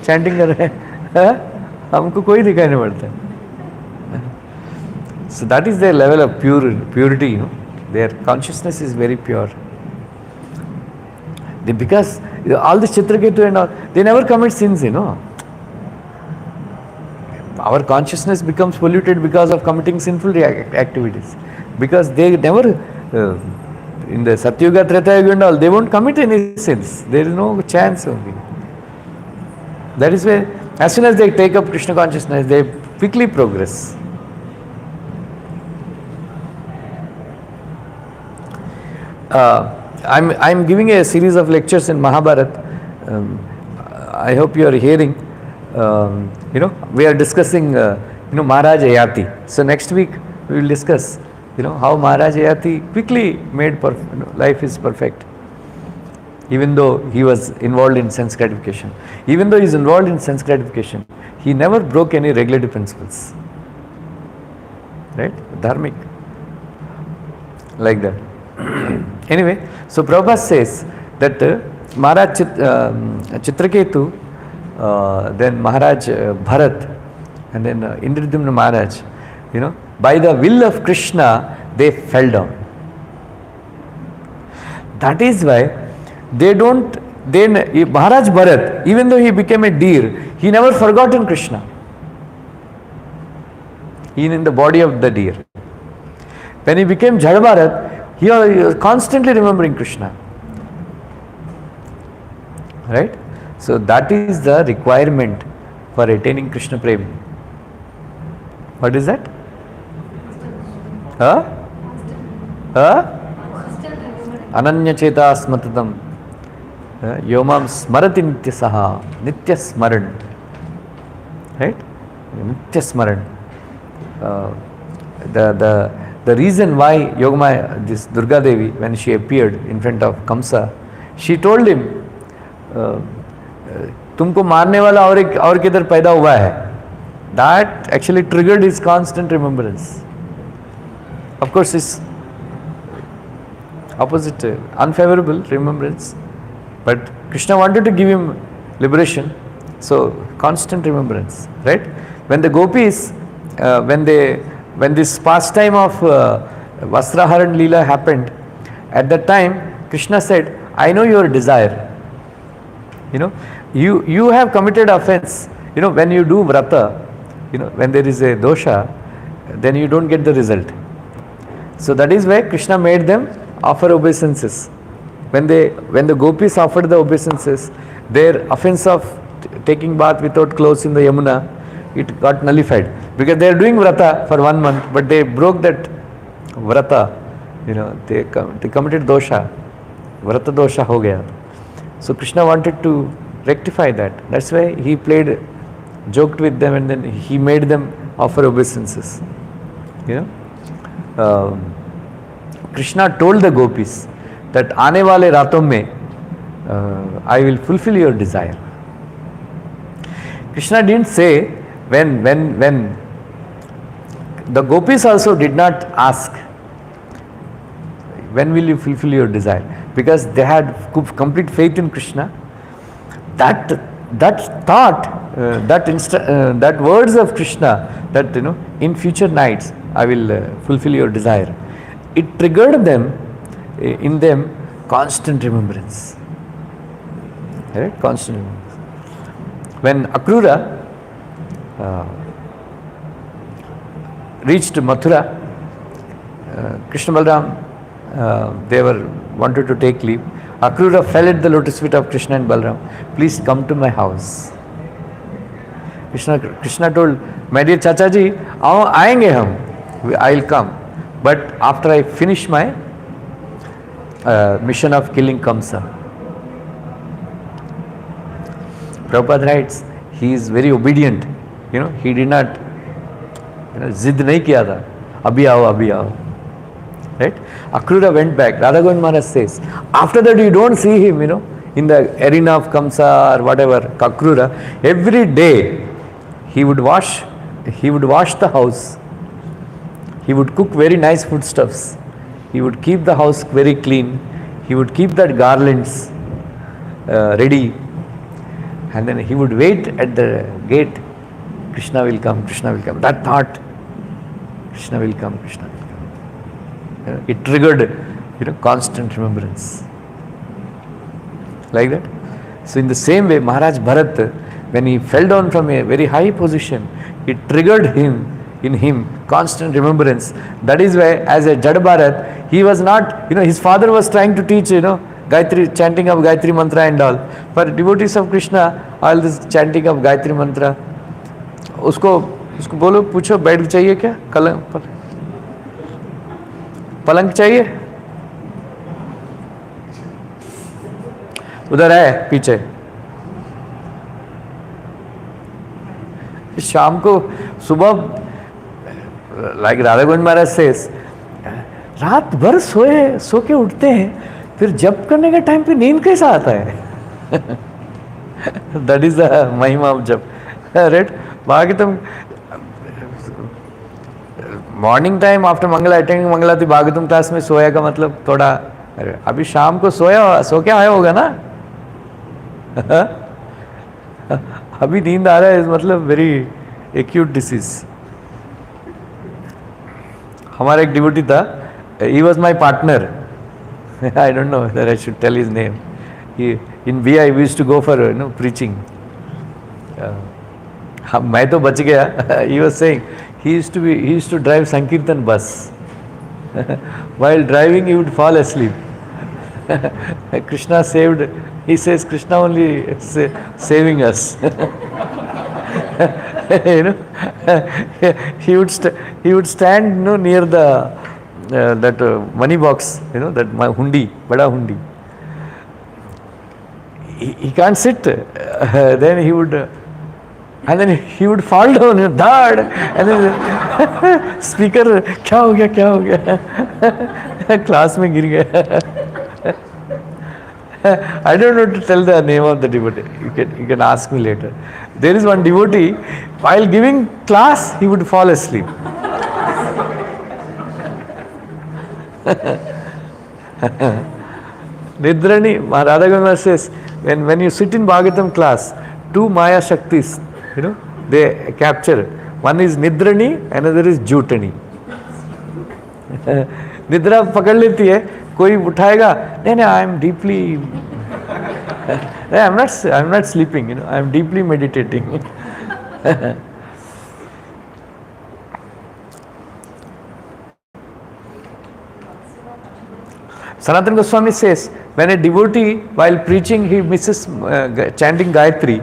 chanting कर रहे हैं, हमको कोई दिखाई नहीं पड़ता. So that is their level of purity, their consciousness is very pure. Because all this Chitraketu and all, they never commit sins, Our consciousness becomes polluted because of committing sinful activities. Because they never, in the Satyuga, Treta Yuga and all, they won't commit any sins. There is no chance only. That is why, as soon as they take up Krishna consciousness, they quickly progress. I'm giving a series of lectures in Mahabharata. I hope you are hearing. We are discussing, Maharaj Ayati. So next week we will discuss, how Maharaj Ayati quickly made life is perfect. Even though he was involved in sense gratification. Even though he is involved in sense gratification, he never broke any regulative principles. Right? Dharmic. Like that. Anyway, so Prabhupada says that Maharaj Chitraketu, then Maharaj Bharat, and then Indradumna Maharaj, by the will of Krishna, they fell down. That is why Maharaj Bharat, even though he became a deer, he never forgotten Krishna. He in the body of the deer. When he became Jada Bharat, he was constantly remembering Krishna. Right? So that is the requirement for attaining Krishna Prem. What is that? Ananya Cheta Smatatam. Yomam Smarati Nitya Saha. Nitya Smaran. Right? Nitya Smaran. The reason why Yogamaya, this Durga Devi, when she appeared in front of Kamsa, she told him, तुमको मारने वाला और किधर पैदा हुआ है. That actually triggered his constant remembrance. Of course, his opposite, unfavorable remembrance. But Krishna wanted to give him liberation, so constant remembrance. Right? When the gopis, when this pastime of Vastraharan Leela happened, at that time Krishna said, I know your desire. You have committed offense. When you do vrata, when there is a dosha, then you don't get the result. So that is why Krishna made them offer obeisances. When the gopis offered the obeisances, their offense of taking bath without clothes in the Yamuna, it got nullified. Because they are doing vrata for 1 month, but they broke that vrata, they committed dosha, vrata dosha ho gaya. So Krishna wanted to rectify that. That's why he joked with them, and then he made them offer obeisances. Krishna told the gopis that aane wale raaton mein I will fulfill your desire. Krishna didn't say when the gopis also did not ask, when will you fulfill your desire? Because they had complete faith in Krishna. That thought, that words of Krishna, that in future nights I will fulfill your desire, it triggered in them constant remembrance. Right? Constant remembrance. When Akrura reached Mathura, Krishna Balaram, they wanted to take leave. Akrura fell at the lotus feet of Krishna and Balaram. Please come to my house. Krishna told, my dear Chachaji, aayenge hum. I will come. But after I finish my mission of killing Kamsa. Prabhupada writes, he is very obedient. he did not, जिद नहीं किया था, अभी आओ, अभी आओ. Right? Akrura went back. Radha Govind Maharaj says, after that you don't see him, in the arena of Kamsa or whatever, Akrura. Every day he would wash the house. He would cook very nice foodstuffs. He would keep the house very clean. He would keep that garlands ready. And then he would wait at the gate. Krishna will come, Krishna will come. That thought, Krishna will come, Krishna will come. It triggered, constant remembrance. Like that. So in the same way, Maharaj Bharat, when he fell down from a very high position, it triggered in him constant remembrance. That is why, as a Jad Bharat, he was not, his father was trying to teach, Gayatri, chanting of Gayatri mantra and all. For devotees of Krishna, all this chanting of Gayatri mantra, उसको बोलो, पूछो बैठ चाहिए क्या, पलंग चाहिए, उधर है पीछे. शाम को सुबह, लाइक राधा गोविंद महाराज सेस, रात भर सो के उठते हैं, फिर जप करने के टाइम पे नींद कैसा आता है. That is the mahima of jap. Right. Bhagavatam morning time after Mangala, attending Mangala थी, भागवतम क्लास में सोया का मतलब थोड़ा, अभी शाम को सो क्या आया होगा ना. अभी नींद आ रहा है, मतलब वेरी एक्यूट डिसीज. हमारा एक डिवोटी था, he was my partner. I don't know whether I should tell his name. In VI we used to go for preaching. मैं तो बच गया. He was saying he used to drive Sankirtan bus. While driving he would fall asleep. Krishna saved, he says Krishna only saving us. He would stand near the that money box, that hundi, bada hundi. He can't sit. Then he would and then he would fall down, dad, and then speaker, क्या हो गया, class में गिर गया. I don't know to tell the name of the devotee. You can ask me later. There is one devotee, while giving class, he would fall asleep. Nidrani, Radha Govind says, when you sit in Bhagavatam class, two Maya Shaktis, they capture. One is Nidrani, another is Jutani. निद्रा पकड़ लेती है, कोई उठाएगा, नहीं, I am deeply, I am not sleeping, I am deeply meditating. Sanatana Goswami says, when a devotee while preaching he misses chanting Gayatri,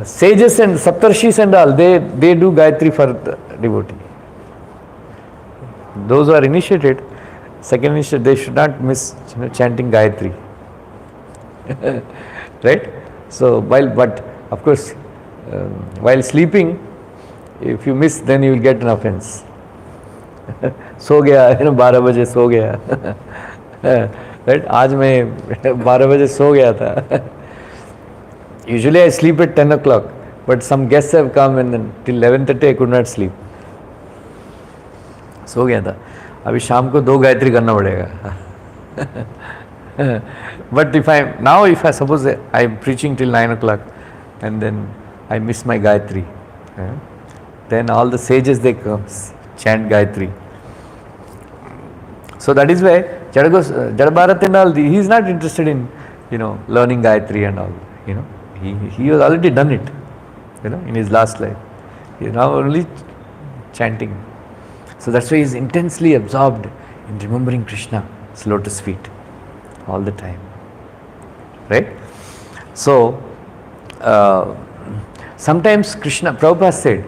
sages and saptarshis and all, they do Gayatri for the devotee. Those who are initiated, second initiated, they should not miss chanting Gayatri. Right? So but of course, while sleeping, if you miss, then you will get an offense. सो गया, 12 बजे सो गया. Right? आज मैं 12 बजे सो गया था. Usually I sleep at 10 o'clock, but some guests have come and then till 11:30 I could not sleep. सो गया था. अभी शाम को 2 गायत्री करना पड़ेगा. But if I suppose I am preaching till 9 o'clock and then I miss my Gayatri, then all the sages they come chant Gayatri. So that is why Jadabharat and all, he is not interested in learning Gayatri and all. He has already done it, in his last life. He is now only chanting. So that's why he is intensely absorbed in remembering Krishna's lotus feet all the time. Right? So sometimes Prabhupada said,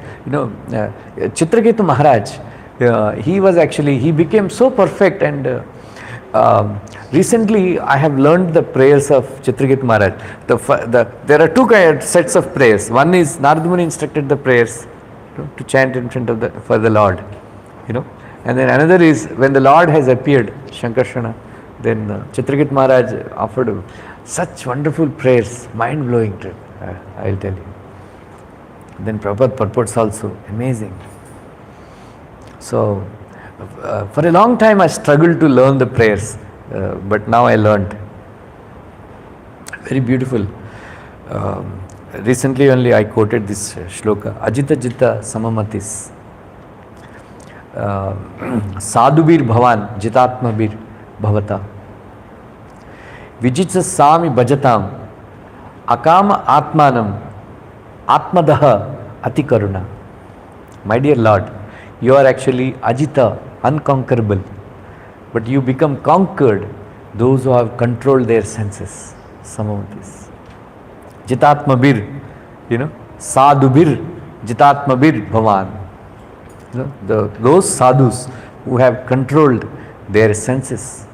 Chitraketu Maharaj, he became so perfect and Recently, I have learned the prayers of Chitragit Maharaj. There are two sets of prayers. One is Narada Muni instructed the prayers to chant in front of for the Lord, and then another is when the Lord has appeared, Shankarshana. Then Chitragit Maharaj offered such wonderful prayers, mind blowing. I'll tell you. Then Prabhupada purports also amazing. So. For a long time I struggled to learn the prayers, but now I learned. Very beautiful. Recently only I quoted this shloka, Ajita Jita Samamatis. Sadhubir Bhavan Jitatmabir Bhavata. Vijitsa Sami Bhajatam Akama Atmanam Atmadaha Atikaruna. My dear Lord, you are actually Ajita, unconquerable, but you become conquered those who have controlled their senses. Samamatis. Jitatmabir, Sadhubir, Jitatmabir Bhavan. Those sadhus who have controlled their senses.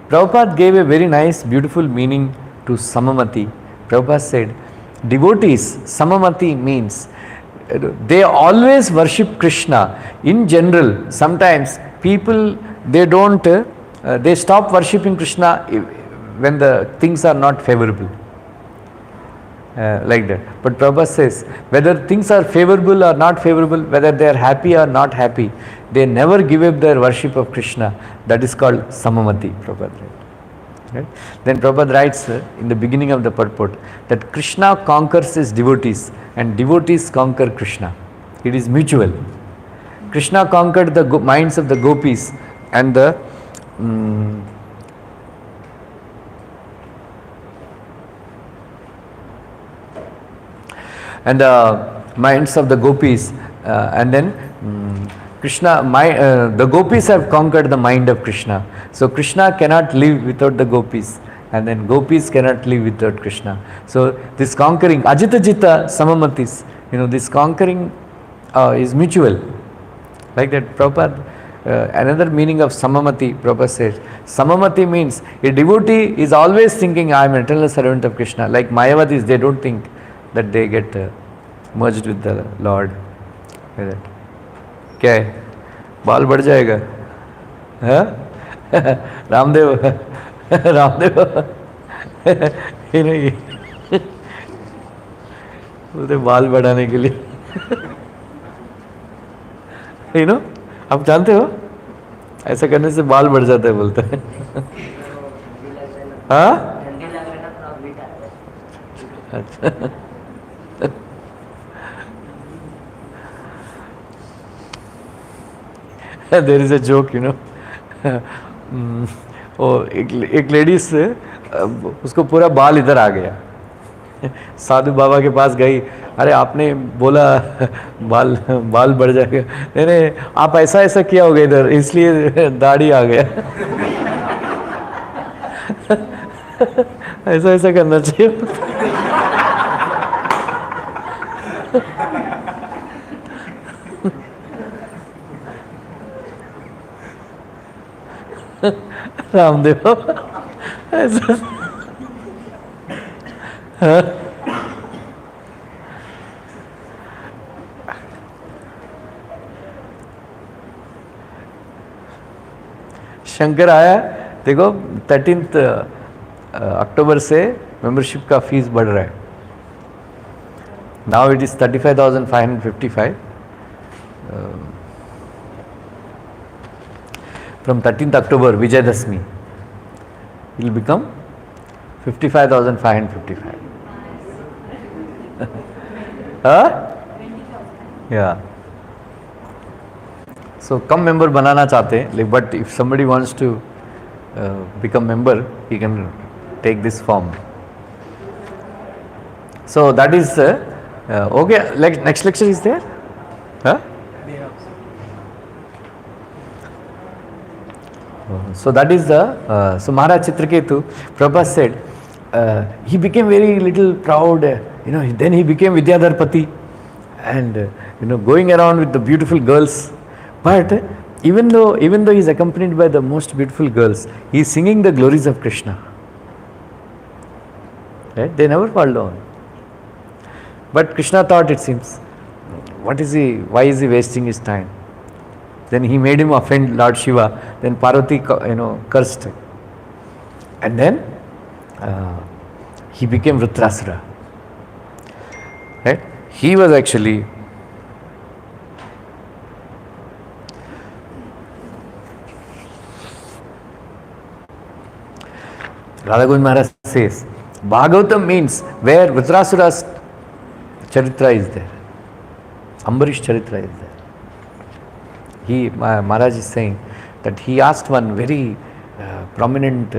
Prabhupada gave a very nice, beautiful meaning to Samamati. Prabhupada said, devotees, Samamati means they always worship Krishna. In general, sometimes people, they stop worshipping Krishna when the things are not favorable. Like that. But Prabhupada says, whether things are favorable or not favorable, whether they are happy or not happy, they never give up their worship of Krishna. That is called Samamati, Prabhupada. Right? Then Prabhupada writes in the beginning of the purport that Krishna conquers his devotees and devotees conquer Krishna. It is mutual. Krishna conquered the minds of the gopis and the minds of the gopis, and then the gopis have conquered the mind of Krishna. So Krishna cannot live without the gopis, and then gopis cannot live without Krishna. So this conquering, Ajita Jita Samamatis, this conquering is mutual. Like that, Prabhupada, another meaning of Samamati, Prabhupada says, Samamati means a devotee is always thinking, I am an eternal servant of Krishna. Like Mayavadis, they don't think that they get merged with the Lord. Like that. क्या है, बाल बढ़ जाएगा, रामदेव नहीं बोलते बाल बढ़ाने के लिए आप जानते हो ऐसा करने से बाल बढ़ जाता है बोलते हैं. हाँ अच्छा. There is a joke, एक लेडीज से उसको पूरा बाल इधर आ गया. साधु बाबा के पास गई, अरे आपने बोला बाल बढ़ जाएगा. नहीं, आप ऐसा किया होगा इधर, इसलिए दाढ़ी आ गया. ऐसा करना चाहिए. रामदेव ऐसा. शंकर आया, देखो 13 अक्टूबर से मेंबरशिप का फीस बढ़ रहा है. Now it is 35,555. From 13th October, Vijayadashmi, it will become 55,555. Huh? Yeah. So, come member banana चाहते हैं, but if somebody wants to become member, he can take this form. So that is okay. Like next lecture is there? Huh? So that is the so Maharaj Chitraketu. Prabhupada said he became very little proud. Then he became Vidyadharpati, and going around with the beautiful girls. But even though he is accompanied by the most beautiful girls, he is singing the glories of Krishna. Right? They never fall down. But Krishna thought, it seems, why is he wasting his time? Then he made him offend Lord Shiva. Then Parvati, cursed. And then he became Vritrasura. Right? He was actually Radha Govind Maharaj says, Bhagavatam means where Vritrasura's Charitra is there. Ambarish Charitra is there. Maharaj is saying that he asked one very prominent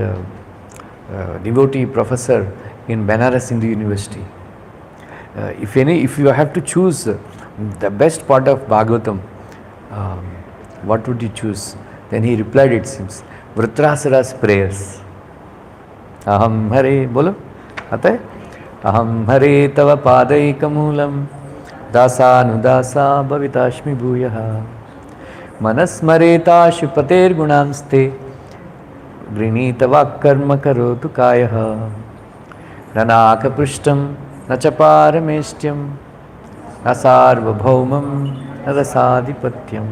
devotee professor in Banaras Hindu University, if you have to choose the best part of Bhagavatam, what would you choose? Then he replied, it seems, Vritrasura's prayers. Aham Hare, bolo, आता है? Aham Hare tava padaikamulam dasanudasa bhavitashmi bhuyaha manasmareta shipater gunamste grinitava karma karotu kayaha nanaka prishtam nachaparameshtyam asarvabhaumam nadasadhipatyam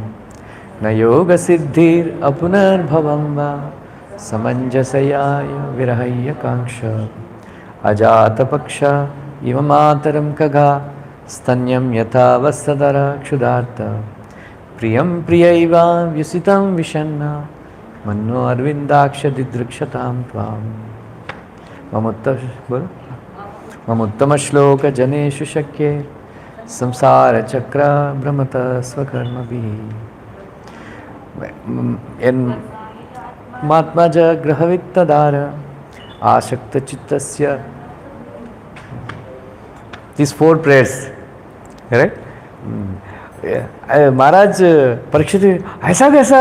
na yoga siddhir apunar bhavam samanjasayaya virahaya kanksha ajata paksha iva mataram kaga stanyam yatha vasadara kshudarta priyam priyaiva vyusitam vishanna manno arvindaksha didrikshatam tvam mamuttama shloka janeshu shakye samsara chakra brahmata swakarmabhi in Matmaja grahavittadara ashakta chittasya. These 4 prayers, right? Maharaj Parikshit, aisa kaisa,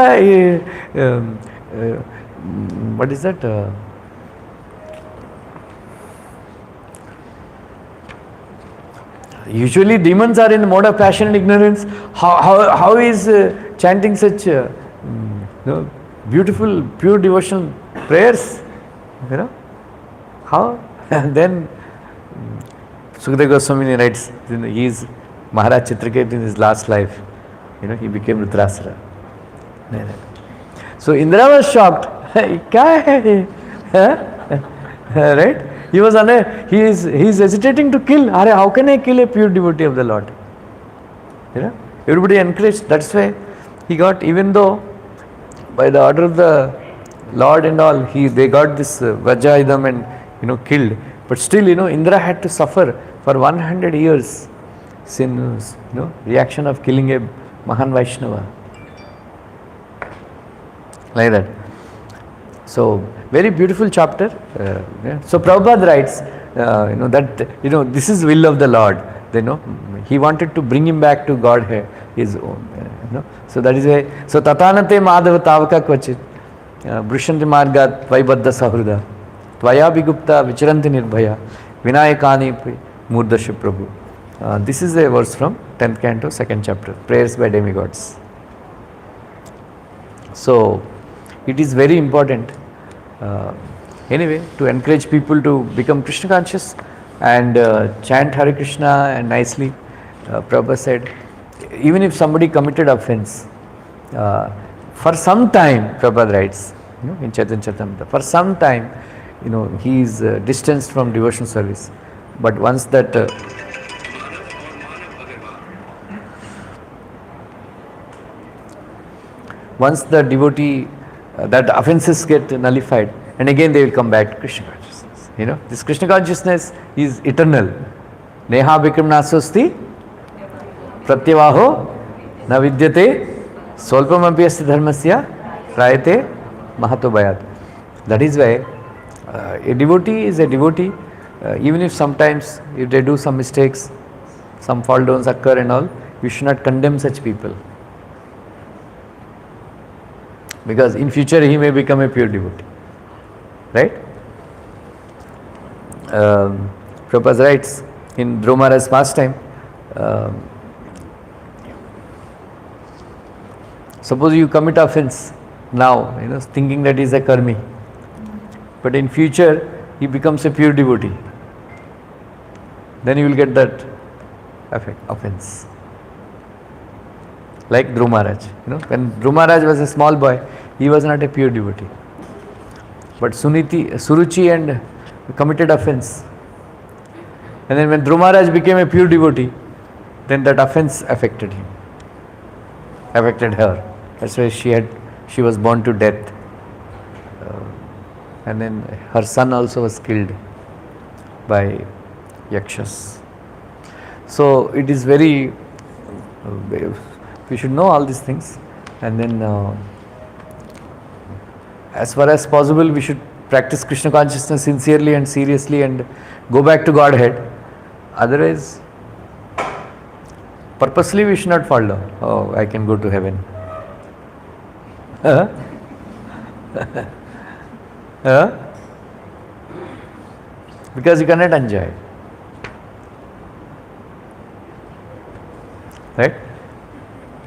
what is that? Usually demons are in the mode of passion and ignorance. How is chanting such beautiful, pure devotional prayers? How? And then Sukadeva Goswami writes, he is Maharaj Chitraket in his last life. He became Vritrasura. So Indra was shocked. Kya hai? Right? He was he is hesitating to kill. How can I kill a pure devotee of the Lord? Everybody encouraged. That's why he got, even though by the order of the Lord and all, they got this Vajraidam and killed. But still, Indra had to suffer for 100 years sin, reaction of killing a Mahan Vaishnava. Like that. So, very beautiful chapter. So Prabhupada writes, that this is will of the Lord. He wanted to bring him back to Godhead, his own. So that is why. So Tatanate Madhava Tavaka Kvachit Brushanti Margat Vaibadda Sahruda Tvaya Bigupta Vicharanti Nirbhaya Vinayakani Murdasha Prabhu. This is a verse from 10th canto, 2nd chapter, Prayers by Demigods. So it is very important anyway to encourage people to become Krishna conscious and chant Hare Krishna and nicely. Prabhupada said, even if somebody committed offense, for some time, Prabhupada writes, in Chaitanya Charitamrita, for some time, he is distanced from devotional service. But once that once the devotee, that offenses get nullified, and again they will come back to Krishna consciousness. This Krishna consciousness is eternal. Neha vikramnasosti pratyavaho na vidyate solpam asti dharmasya prayate mahato bhayat. That is why a devotee is a devotee, even if sometimes if they do some mistakes, some fall downs occur and all, you should not condemn such people. Because in future he may become a pure devotee. Right? Prabhupada writes in Dhruva Maharaj's pastime, Suppose you commit offense now, thinking that he is a karmi, but in future he becomes a pure devotee. Then you will get that offense. Like Dhruv Maharaj. When Dhruv Maharaj was a small boy, he was not a pure devotee. But Suruchi and committed offense. And then when Dhruv Maharaj became a pure devotee, then that offense affected him, affected her. That's why she was born to death. And then her son also was killed by Yakshas. So it is very, we should know all these things, and then as far as possible we should practice Krishna consciousness sincerely and seriously and go back to Godhead. Otherwise, purposely we should not fall down. Oh, I can go to heaven. Because you cannot enjoy. Right?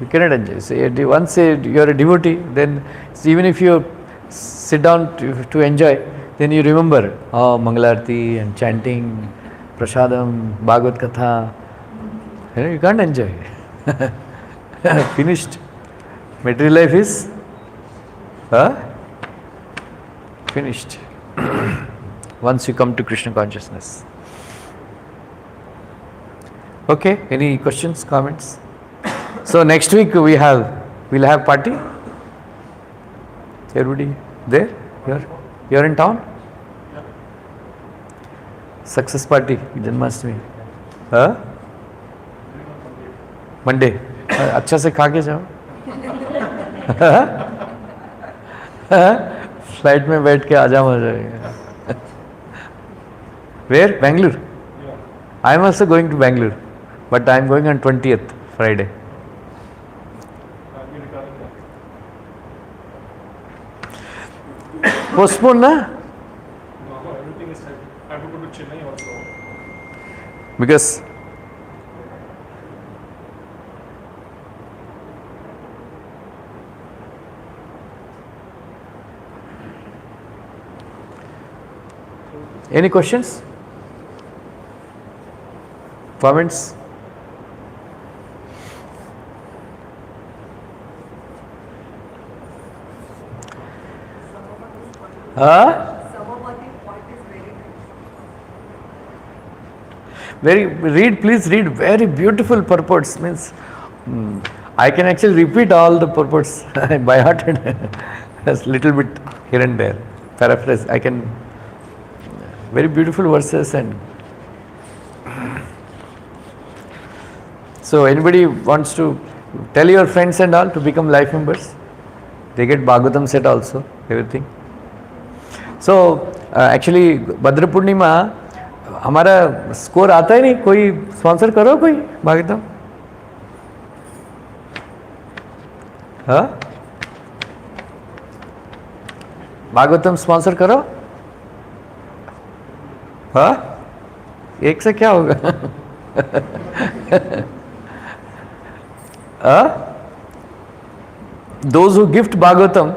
You cannot enjoy. So once you are a devotee, then even if you sit down to enjoy, then you remember, Mangalarti and chanting, Prasadam, Bhagavad Katha. You can't enjoy. Finished. Material life is finished. Once you come to Krishna consciousness. Okay, any questions, comments? So next week we'll have party. Everybody there? You're in town? Success party, Janmashtami. Monday. अच्छा से खा के जाओ. Flight में बैठ के आजा हो जाएगा. Where? Bangalore? I am also going to Bangalore, but I am going on 20th, Friday. Postpone, na? No, everything is set. I have to go to Chennai also. Because any questions? Comments? Please read very beautiful purports. Means I can actually repeat all the purports by heart and just little bit here and there. Paraphrase. I can very beautiful verses. And so anybody wants to tell your friends and all to become life members, they get Bhagvatam set also, everything. So actually भद्र पूर्णिमा हमारा score आता ही नहीं. कोई sponsor करो, कोई Bhagavatam. Bhagavatam sponsor करो. एक से क्या होगा? Those who gift Bhagavatam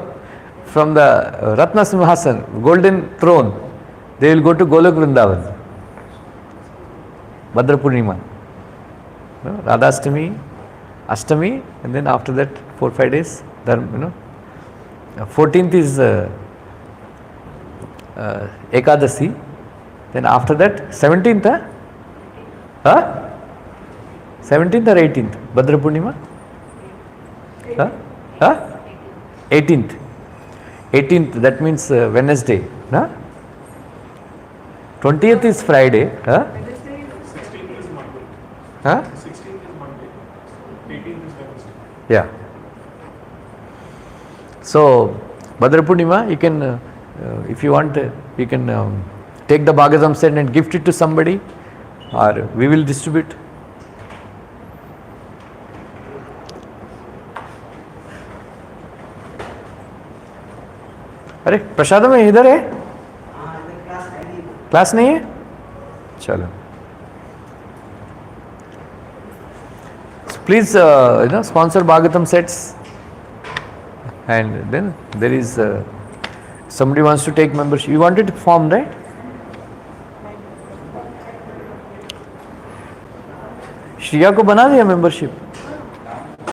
from the Ratna Simhasan, golden throne, they will go to Golok Vrindavan. Bhadra Purnima. Radhastami, Ashtami, and then after that 4-5 days, 14th is Ekadasi. Then after that 17th, 17th or 18th? Bhadra Purnima? 18th. 18th, that means Wednesday. 20th is Friday. 16th is Monday. 16th is Monday. 18th is Wednesday. Yeah. So, Bhadra Purnima, you can, if you want, you can take the Bhagavatam set and gift it to somebody, or we will distribute. अरे प्रसाद में इधर है? Class नहीं है? चलो. Please, sponsor Bhagavatam sets. And then there is somebody wants to take membership. You wanted to form, right? Shriya को बना दिया membership.